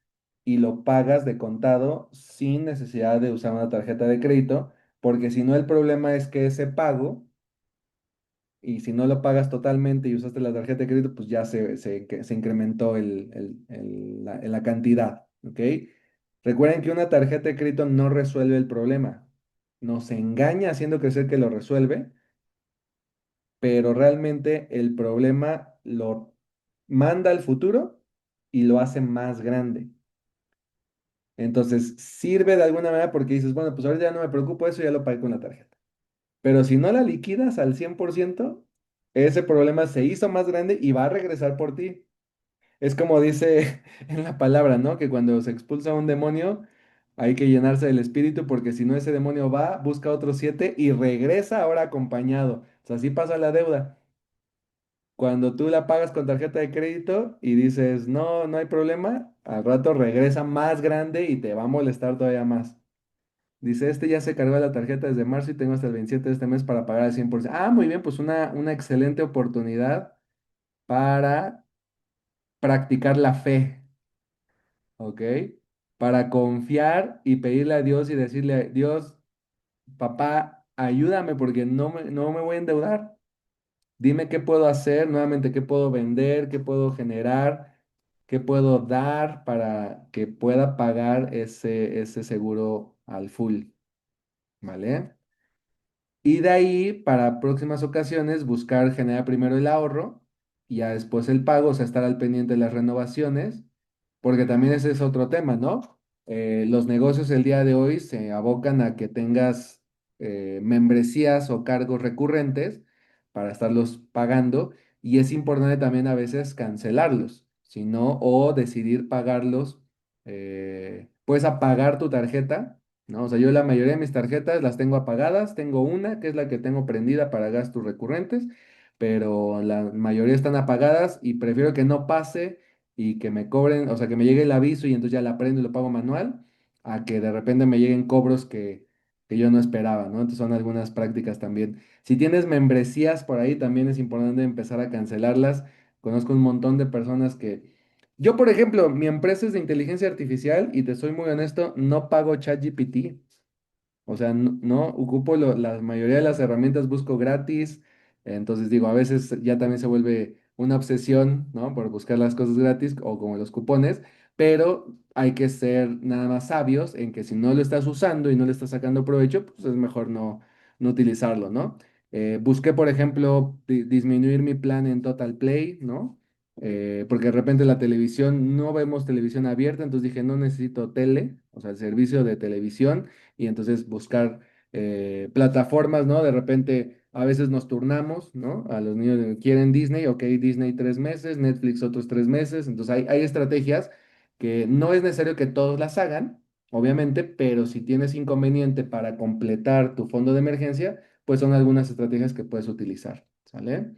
y lo pagas de contado sin necesidad de usar una tarjeta de crédito, porque si no, el problema es que ese pago, y si no lo pagas totalmente y usaste la tarjeta de crédito, pues ya se incrementó la cantidad, ¿ok? Recuerden que una tarjeta de crédito no resuelve el problema. Nos engaña haciendo crecer que lo resuelve, pero realmente el problema lo manda al futuro y lo hace más grande. Entonces, sirve de alguna manera porque dices, bueno, pues ahora ya no me preocupo eso, ya lo pagué con la tarjeta. Pero si no la liquidas al 100%, ese problema se hizo más grande y va a regresar por ti. Es como dice en la palabra, ¿no? Que cuando se expulsa un demonio, hay que llenarse del espíritu porque si no ese demonio va, busca otros 7 y regresa ahora acompañado. O sea, así pasa la deuda. Cuando tú la pagas con tarjeta de crédito y dices, no, no hay problema, al rato regresa más grande y te va a molestar todavía más. Dice, este ya se cargó la tarjeta desde marzo y tengo hasta el 27 de este mes para pagar al 100%. Ah, muy bien, pues una excelente oportunidad para practicar la fe, ¿ok? Para confiar y pedirle a Dios y decirle, Dios, papá, ayúdame porque no me voy a endeudar. Dime qué puedo hacer, nuevamente, qué puedo vender, qué puedo generar, qué puedo dar para que pueda pagar ese seguro al full, ¿vale? Y de ahí, para próximas ocasiones, buscar generar primero el ahorro y ya después el pago, o sea, estar al pendiente de las renovaciones, porque también ese es otro tema, ¿no? Los negocios el día de hoy se abocan a que tengas membresías o cargos recurrentes para estarlos pagando y es importante también a veces cancelarlos, si no, o decidir pagarlos, puedes apagar tu tarjeta, ¿no? O sea, yo la mayoría de mis tarjetas las tengo apagadas, tengo una que es la que tengo prendida para gastos recurrentes, pero la mayoría están apagadas y prefiero que no pase y que me cobren, o sea, que me llegue el aviso y entonces ya la prendo y lo pago manual, a que de repente me lleguen cobros que yo no esperaba, ¿no? Entonces son algunas prácticas también. Si tienes membresías por ahí, también es importante empezar a cancelarlas. Conozco un montón de personas que yo, por ejemplo, mi empresa es de inteligencia artificial y te soy muy honesto, no pago ChatGPT. O sea, no ocupo la mayoría de las herramientas, busco gratis. Entonces digo, a veces ya también se vuelve una obsesión, ¿no? Por buscar las cosas gratis o como los cupones, pero hay que ser nada más sabios en que si no lo estás usando y no le estás sacando provecho, pues es mejor no utilizarlo, ¿no? Busqué, por ejemplo, disminuir mi plan en Total Play, ¿no? Porque de repente la televisión, no vemos televisión abierta, entonces dije, no necesito tele, o sea, el servicio de televisión y entonces buscar plataformas, ¿no? De repente a veces nos turnamos, ¿no? A los niños quieren Disney, ok, Disney 3 meses, Netflix otros 3 meses, entonces hay estrategias que no es necesario que todos las hagan, obviamente, pero si tienes inconveniente para completar tu fondo de emergencia, pues son algunas estrategias que puedes utilizar, ¿sale?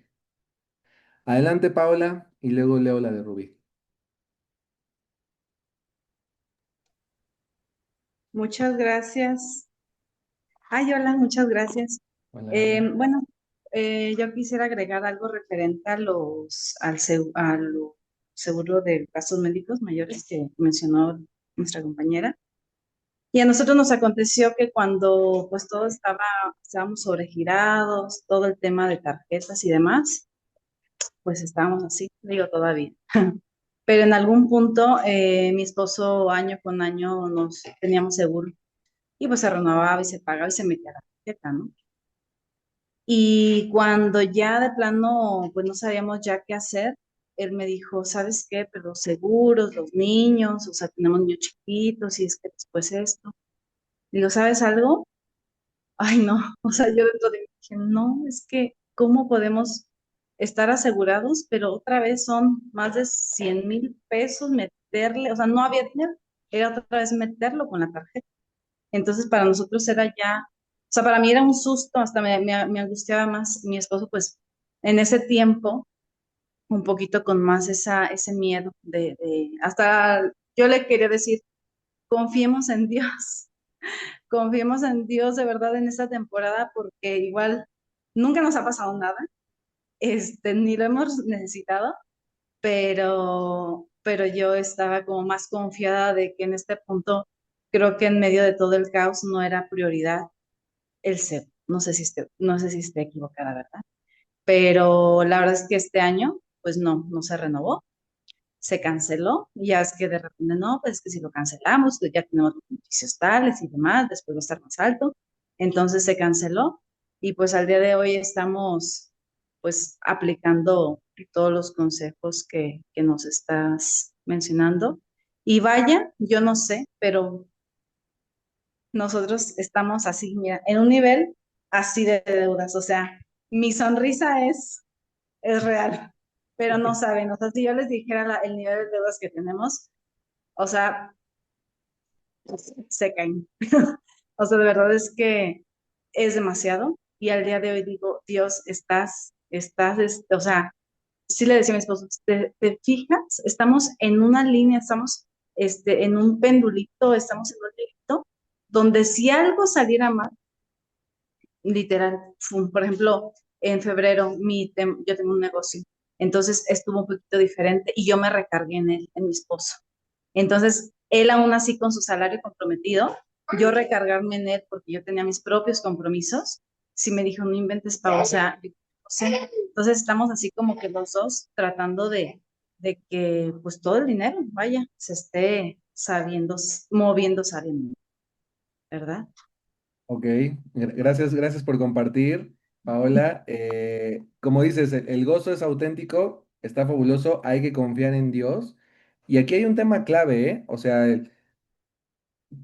Adelante, Paula, y luego leo la de Rubí. Muchas gracias. Ay, hola, muchas gracias. Hola, hola. Bueno, yo quisiera agregar algo referente a los, al, seu- a lo- seguro de gastos médicos mayores que mencionó nuestra compañera. Y a nosotros nos aconteció que cuando pues todo estábamos sobregirados, todo el tema de tarjetas y demás, pues estábamos así, digo todavía. Pero en algún punto mi esposo año con año nos teníamos seguro y pues se renovaba y se pagaba y se metía la tarjeta, ¿no? Y cuando ya de plano pues no sabíamos ya qué hacer, él me dijo, ¿sabes qué? Pero los seguros, los niños, o sea, tenemos niños chiquitos y es que después esto. Digo, ¿sabes algo? Ay, no, o sea, yo dentro de mí dije, no, es que, ¿cómo podemos estar asegurados? Pero otra vez son más de 100,000 pesos meterle, o sea, no había dinero, era otra vez meterlo con la tarjeta. Entonces, para nosotros era ya, o sea, para mí era un susto, hasta me angustiaba más mi esposo, pues, en ese tiempo, un poquito con más ese miedo hasta yo le quería decir, confiemos en Dios. Confiemos en Dios de verdad en esta temporada porque igual nunca nos ha pasado nada, ni lo hemos necesitado, pero yo estaba como más confiada de que en este punto creo que en medio de todo el caos no era prioridad el ser. No sé si esté equivocada, ¿verdad? Pero la verdad es que este año, pues no se renovó, se canceló, y ya es que de repente no, pues es que si lo cancelamos, pues ya tenemos los beneficios tales y demás, después va a estar más alto, entonces se canceló y pues al día de hoy estamos pues aplicando todos los consejos que nos estás mencionando y vaya, yo no sé, pero nosotros estamos así, mira, en un nivel así de deudas, o sea, mi sonrisa es real, pero no saben, o sea, si yo les dijera el nivel de deudas que tenemos, o sea, se caen. O sea, de verdad es que es demasiado. Y al día de hoy digo, Dios, o sea, sí le decía a mi esposo, ¿te fijas? Estamos en una línea, estamos en un pendulito, estamos en un hilito, donde si algo saliera mal, literal, por ejemplo, en febrero yo tengo un negocio, entonces estuvo un poquito diferente y yo me recargué en él, en mi esposo. Entonces, él aún así con su salario comprometido, yo recargarme en él porque yo tenía mis propios compromisos, sí me dijo, no inventes, Pau, o sea, yo no sé. Entonces estamos así como que los dos tratando de que pues todo el dinero, vaya, se esté moviendo sabiendo, ¿verdad? Ok, gracias por compartir, Paola. Como dices, el gozo es auténtico, está fabuloso, hay que confiar en Dios. Y aquí hay un tema clave, ¿eh? O sea,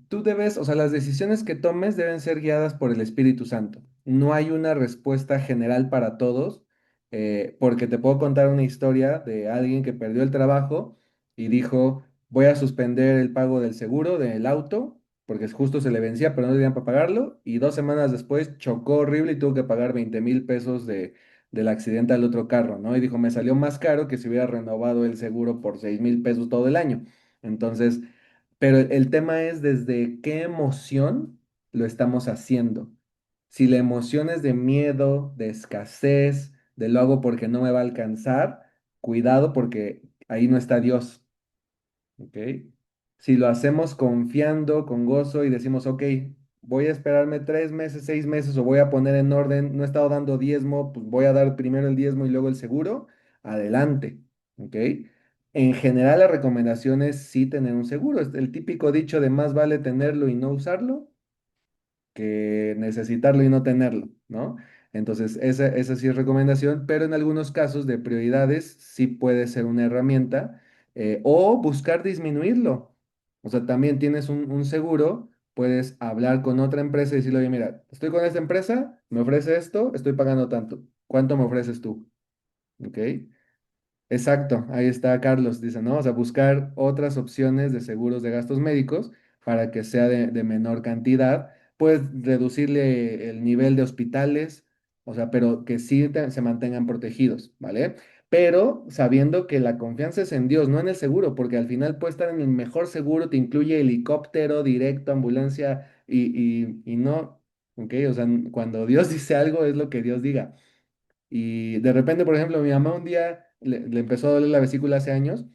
tú debes, o sea, las decisiones que tomes deben ser guiadas por el Espíritu Santo. No hay una respuesta general para todos, porque te puedo contar una historia de alguien que perdió el trabajo y dijo, voy a suspender el pago del seguro del auto, porque justo se le vencía, pero no tenían para pagarlo, y 2 semanas después chocó horrible y tuvo que pagar 20,000 pesos del accidente al otro carro, ¿no? Y dijo, me salió más caro que si hubiera renovado el seguro por 6,000 pesos todo el año. Entonces, pero el tema es desde qué emoción lo estamos haciendo. Si la emoción es de miedo, de escasez, de lo hago porque no me va a alcanzar, cuidado porque ahí no está Dios. ¿Ok? Si lo hacemos confiando, con gozo y decimos, ok, voy a esperarme 3 meses, 6 meses o voy a poner en orden, no he estado dando diezmo, pues voy a dar primero el diezmo y luego el seguro, adelante. ¿Ok? En general, la recomendación es sí tener un seguro. Es el típico dicho de más vale tenerlo y no usarlo que necesitarlo y no tenerlo, ¿no? Entonces, esa sí es recomendación, pero en algunos casos de prioridades sí puede ser una herramienta o buscar disminuirlo. O sea, también tienes un seguro, puedes hablar con otra empresa y decirle, oye, mira, estoy con esta empresa, me ofrece esto, estoy pagando tanto. ¿Cuánto me ofreces tú? ¿Ok? Exacto, ahí está Carlos, dice, ¿no? O sea, buscar otras opciones de seguros de gastos médicos para que sea de menor cantidad, pues reducirle el nivel de hospitales, o sea, pero que sí se mantengan protegidos, ¿vale? Pero sabiendo que la confianza es en Dios, no en el seguro, porque al final puede estar en el mejor seguro, te incluye helicóptero, directo, ambulancia y no, ¿ok? O sea, cuando Dios dice algo es lo que Dios diga. Y de repente, por ejemplo, mi mamá un día le empezó a doler la vesícula hace años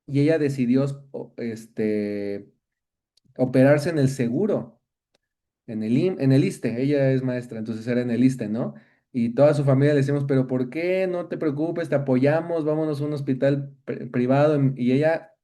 y ella decidió operarse en el seguro, en el ISSSTE. Ella es maestra, entonces era en el ISSSTE, ¿no? Y toda su familia le decimos, pero ¿por qué? No te preocupes, te apoyamos, vámonos a un hospital privado. Y ella,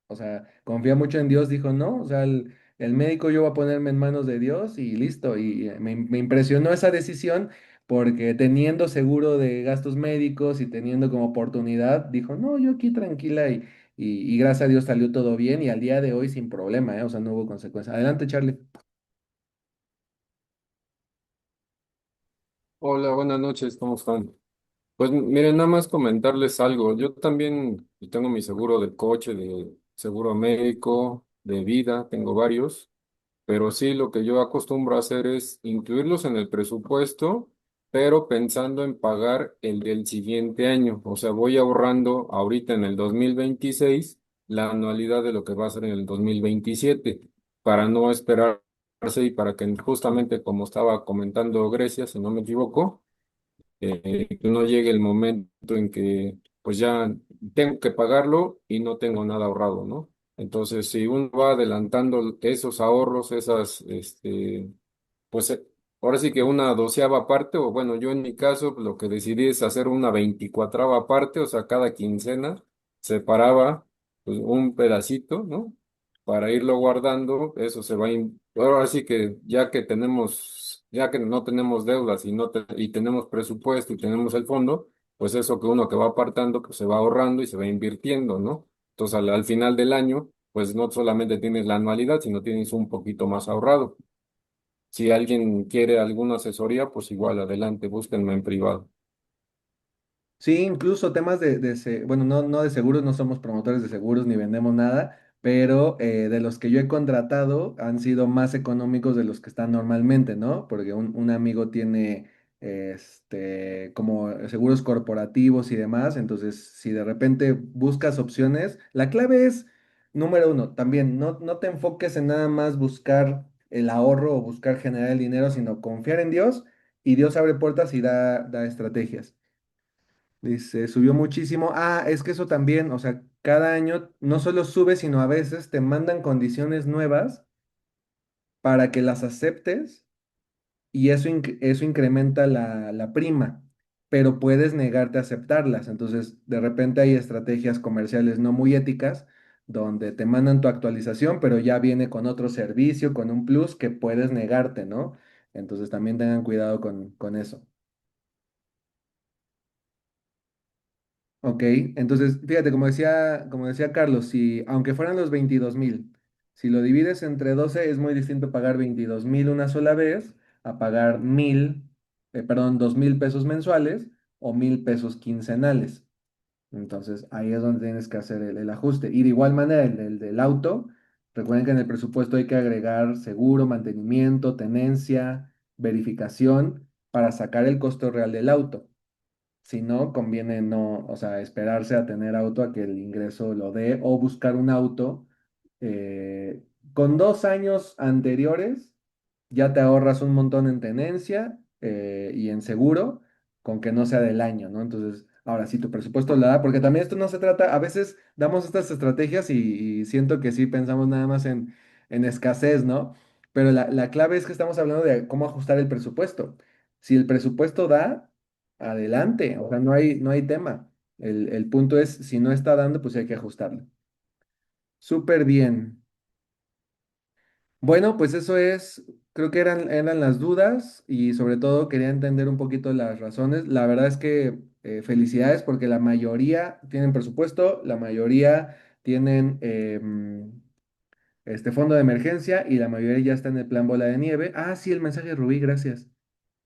o sea, confía mucho en Dios, dijo, no, o sea, el médico yo voy a ponerme en manos de Dios y listo. Y me impresionó esa decisión porque teniendo seguro de gastos médicos y teniendo como oportunidad, dijo, no, yo aquí tranquila y gracias a Dios salió todo bien y al día de hoy sin problema, ¿eh? O sea, no hubo consecuencias. Adelante, Charlie. Hola, buenas noches, ¿cómo están? Pues miren, nada más comentarles algo. Yo también tengo mi seguro de coche, de seguro médico, de vida, tengo varios, pero sí lo que yo acostumbro a hacer es incluirlos en el presupuesto, pero pensando en pagar el del siguiente año. O sea, voy ahorrando ahorita en el 2026 la anualidad de lo que va a ser en el 2027 para no esperarse y para que justamente como estaba comentando Grecia, si no me equivoco, que no llegue el momento en que pues ya tengo que pagarlo y no tengo nada ahorrado, ¿no? Entonces, si uno va adelantando esos ahorros, pues ahora sí que una doceava parte, o bueno, yo en mi caso pues, lo que decidí es hacer una veinticuatrava parte, o sea, cada quincena separaba pues, un pedacito, ¿no? Para irlo guardando, eso se va, ahora sí que ya que no tenemos deudas y, no y tenemos presupuesto y tenemos el fondo, pues eso que uno que va apartando, pues se va ahorrando y se va invirtiendo, ¿no? Entonces al final del año, pues no solamente tienes la anualidad, sino tienes un poquito más ahorrado. Si alguien quiere alguna asesoría, pues igual adelante, búsquenme en privado. Sí, incluso temas bueno, no de seguros, no somos promotores de seguros ni vendemos nada, pero de los que yo he contratado han sido más económicos de los que están normalmente, ¿no? Porque un amigo tiene como seguros corporativos y demás, entonces si de repente buscas opciones, la clave es, número uno, también no te enfoques en nada más buscar el ahorro o buscar generar el dinero, sino confiar en Dios y Dios abre puertas y da estrategias. Dice, subió muchísimo. Ah, es que eso también, o sea, cada año no solo sube, sino a veces te mandan condiciones nuevas para que las aceptes y eso incrementa la prima, pero puedes negarte a aceptarlas. Entonces, de repente hay estrategias comerciales no muy éticas donde te mandan tu actualización, pero ya viene con otro servicio, con un plus que puedes negarte, ¿no? Entonces, también tengan cuidado con eso. Ok, entonces fíjate, como decía Carlos, si aunque fueran los 22,000, si lo divides entre 12 es muy distinto pagar 22,000 una sola vez a pagar 2,000 pesos mensuales o 1,000 pesos quincenales. Entonces ahí es donde tienes que hacer el ajuste. Y de igual manera, el del auto, recuerden que en el presupuesto hay que agregar seguro, mantenimiento, tenencia, verificación para sacar el costo real del auto. Si no, conviene no, o sea, esperarse a tener auto a que el ingreso lo dé o buscar un auto. Con 2 años anteriores ya te ahorras un montón en tenencia y en seguro, con que no sea del año, ¿no? Entonces, ahora sí, tu presupuesto lo da, porque también esto no se trata, a veces damos estas estrategias y siento que sí pensamos nada más en escasez, ¿no? Pero la clave es que estamos hablando de cómo ajustar el presupuesto. Si el presupuesto da, adelante, o sea, no hay tema. El punto es, si no está dando, pues hay que ajustarlo. Súper bien. Bueno, pues eso es, creo que eran las dudas y sobre todo quería entender un poquito las razones. La verdad es que felicidades porque la mayoría tienen presupuesto, la mayoría tienen este fondo de emergencia y la mayoría ya está en el plan bola de nieve. Ah, sí, el mensaje de Rubí, gracias.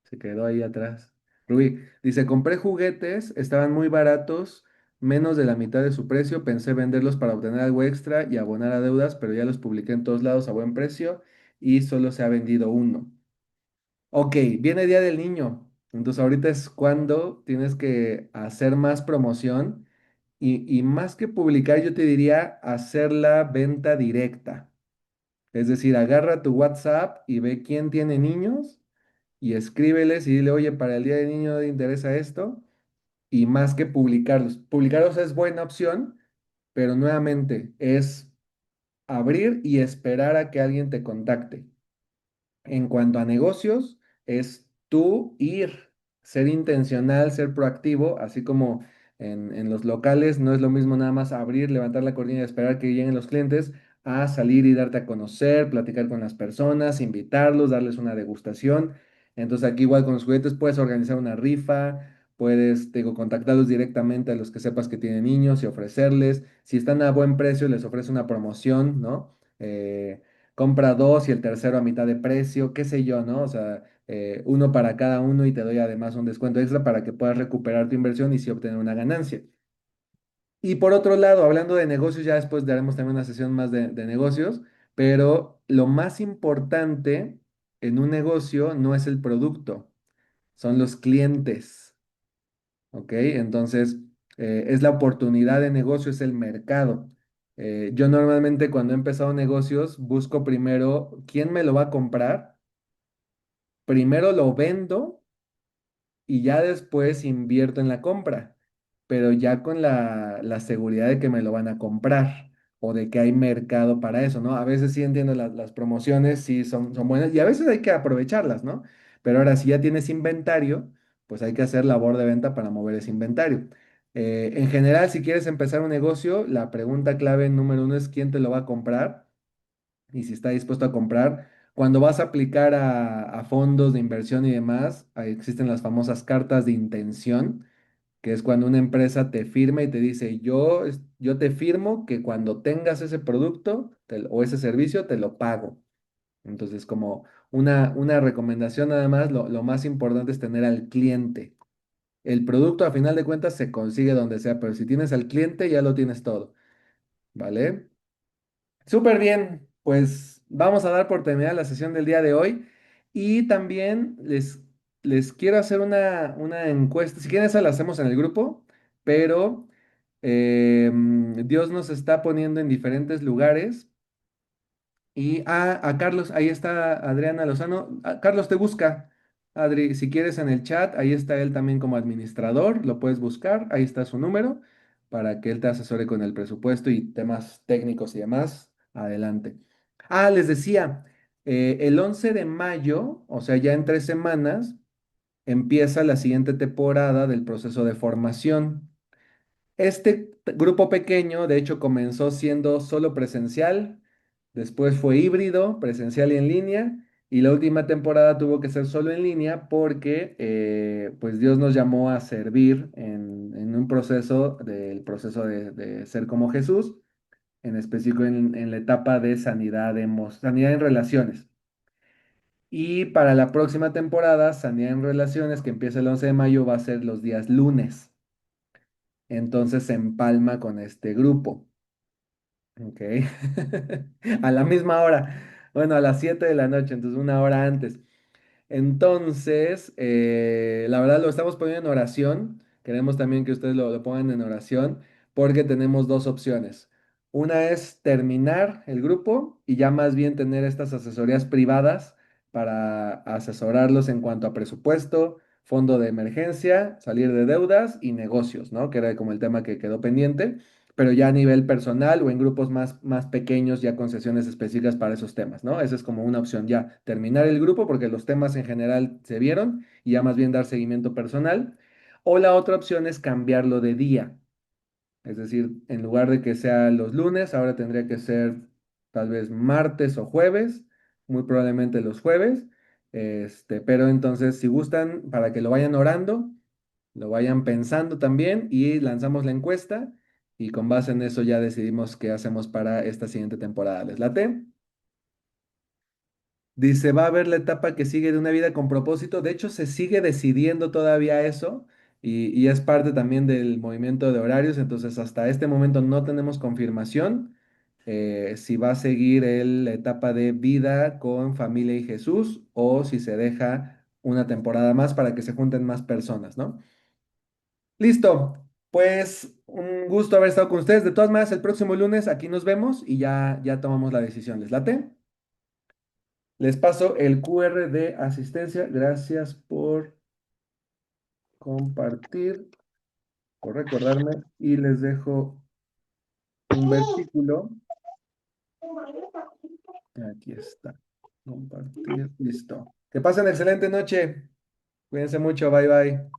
Se quedó ahí atrás. Rubí dice, compré juguetes, estaban muy baratos, menos de la mitad de su precio. Pensé venderlos para obtener algo extra y abonar a deudas, pero ya los publiqué en todos lados a buen precio y solo se ha vendido uno. Ok, viene Día del Niño. Entonces ahorita es cuando tienes que hacer más promoción y más que publicar, yo te diría hacer la venta directa. Es decir, agarra tu WhatsApp y ve quién tiene niños y escríbeles y dile, oye, para el Día del Niño te interesa esto, y más que publicarlos. Publicarlos es buena opción, pero nuevamente es abrir y esperar a que alguien te contacte. En cuanto a negocios, es tú ir, ser intencional, ser proactivo, así como en los locales no es lo mismo nada más abrir, levantar la cortina y esperar que lleguen los clientes, a salir y darte a conocer, platicar con las personas, invitarlos, darles una degustación. Entonces aquí igual con los juguetes puedes organizar una rifa, puedes, te digo, contactarlos directamente a los que sepas que tienen niños y ofrecerles. Si están a buen precio, les ofrece una promoción, ¿no? Compra dos y el tercero a mitad de precio, qué sé yo, ¿no? O sea, uno para cada uno y te doy además un descuento extra para que puedas recuperar tu inversión y sí obtener una ganancia. Y por otro lado, hablando de negocios, ya después daremos también una sesión más de negocios, pero lo más importante en un negocio no es el producto, son los clientes, ¿ok? Entonces, es la oportunidad de negocio, es el mercado. Yo normalmente cuando he empezado negocios busco primero quién me lo va a comprar, primero lo vendo y ya después invierto en la compra, pero ya con la seguridad de que me lo van a comprar o de que hay mercado para eso, ¿no? A veces sí entiendo las promociones, sí son buenas y a veces hay que aprovecharlas, ¿no? Pero ahora si ya tienes inventario, pues hay que hacer labor de venta para mover ese inventario. En general, si quieres empezar un negocio, la pregunta clave número uno es quién te lo va a comprar y si está dispuesto a comprar. Cuando vas a aplicar a fondos de inversión y demás, ahí existen las famosas cartas de intención, que es cuando una empresa te firma y te dice, yo te firmo que cuando tengas ese producto o ese servicio, te lo pago. Entonces, como una recomendación nada más, lo más importante es tener al cliente. El producto a final de cuentas se consigue donde sea, pero si tienes al cliente ya lo tienes todo, ¿vale? Súper bien, pues vamos a dar por terminada la sesión del día de hoy y también les quiero hacer una encuesta, si quieren esa la hacemos en el grupo, pero Dios nos está poniendo en diferentes lugares y a Carlos, ahí está Adriana Lozano. Carlos te busca. Adri, si quieres en el chat, ahí está él también como administrador, lo puedes buscar, ahí está su número para que él te asesore con el presupuesto y temas técnicos y demás. Adelante. Les decía, el 11 de mayo, o sea, ya en 3 semanas, empieza la siguiente temporada del proceso de formación. Este grupo pequeño, de hecho, comenzó siendo solo presencial, después fue híbrido, presencial y en línea, y la última temporada tuvo que ser solo en línea porque pues Dios nos llamó a servir en un proceso, del proceso de ser como Jesús, en específico en la etapa de sanidad, sanidad en relaciones. Y para la próxima temporada, sanidad en relaciones, que empieza el 11 de mayo, va a ser los días lunes. Entonces se empalma con este grupo. Ok. A la misma hora. Bueno, a las 7 de la noche, entonces una hora antes. Entonces, la verdad lo estamos poniendo en oración. Queremos también que ustedes lo pongan en oración porque tenemos dos opciones. Una es terminar el grupo y ya más bien tener estas asesorías privadas para asesorarlos en cuanto a presupuesto, fondo de emergencia, salir de deudas y negocios, ¿no? Que era como el tema que quedó pendiente, pero ya a nivel personal o en grupos más pequeños, ya con sesiones específicas para esos temas, ¿no? Esa es como una opción, ya terminar el grupo porque los temas en general se vieron y ya más bien dar seguimiento personal. O la otra opción es cambiarlo de día, es decir, en lugar de que sea los lunes, ahora tendría que ser tal vez martes o jueves, muy probablemente los jueves, pero entonces si gustan, para que lo vayan orando, lo vayan pensando también y lanzamos la encuesta y con base en eso ya decidimos qué hacemos para esta siguiente temporada. ¿Les late? Dice, va a haber la etapa que sigue de una vida con propósito. De hecho, se sigue decidiendo todavía eso y es parte también del movimiento de horarios. Entonces, hasta este momento no tenemos confirmación si va a seguir la etapa de vida con familia y Jesús o si se deja una temporada más para que se junten más personas, ¿no? Listo, pues un gusto haber estado con ustedes. De todas maneras, el próximo lunes aquí nos vemos y ya tomamos la decisión. ¿Les late? Les paso el QR de asistencia. Gracias por compartir, por recordarme y les dejo un versículo. Aquí está. Compartir. Listo. Que pasen excelente noche. Cuídense mucho. Bye bye.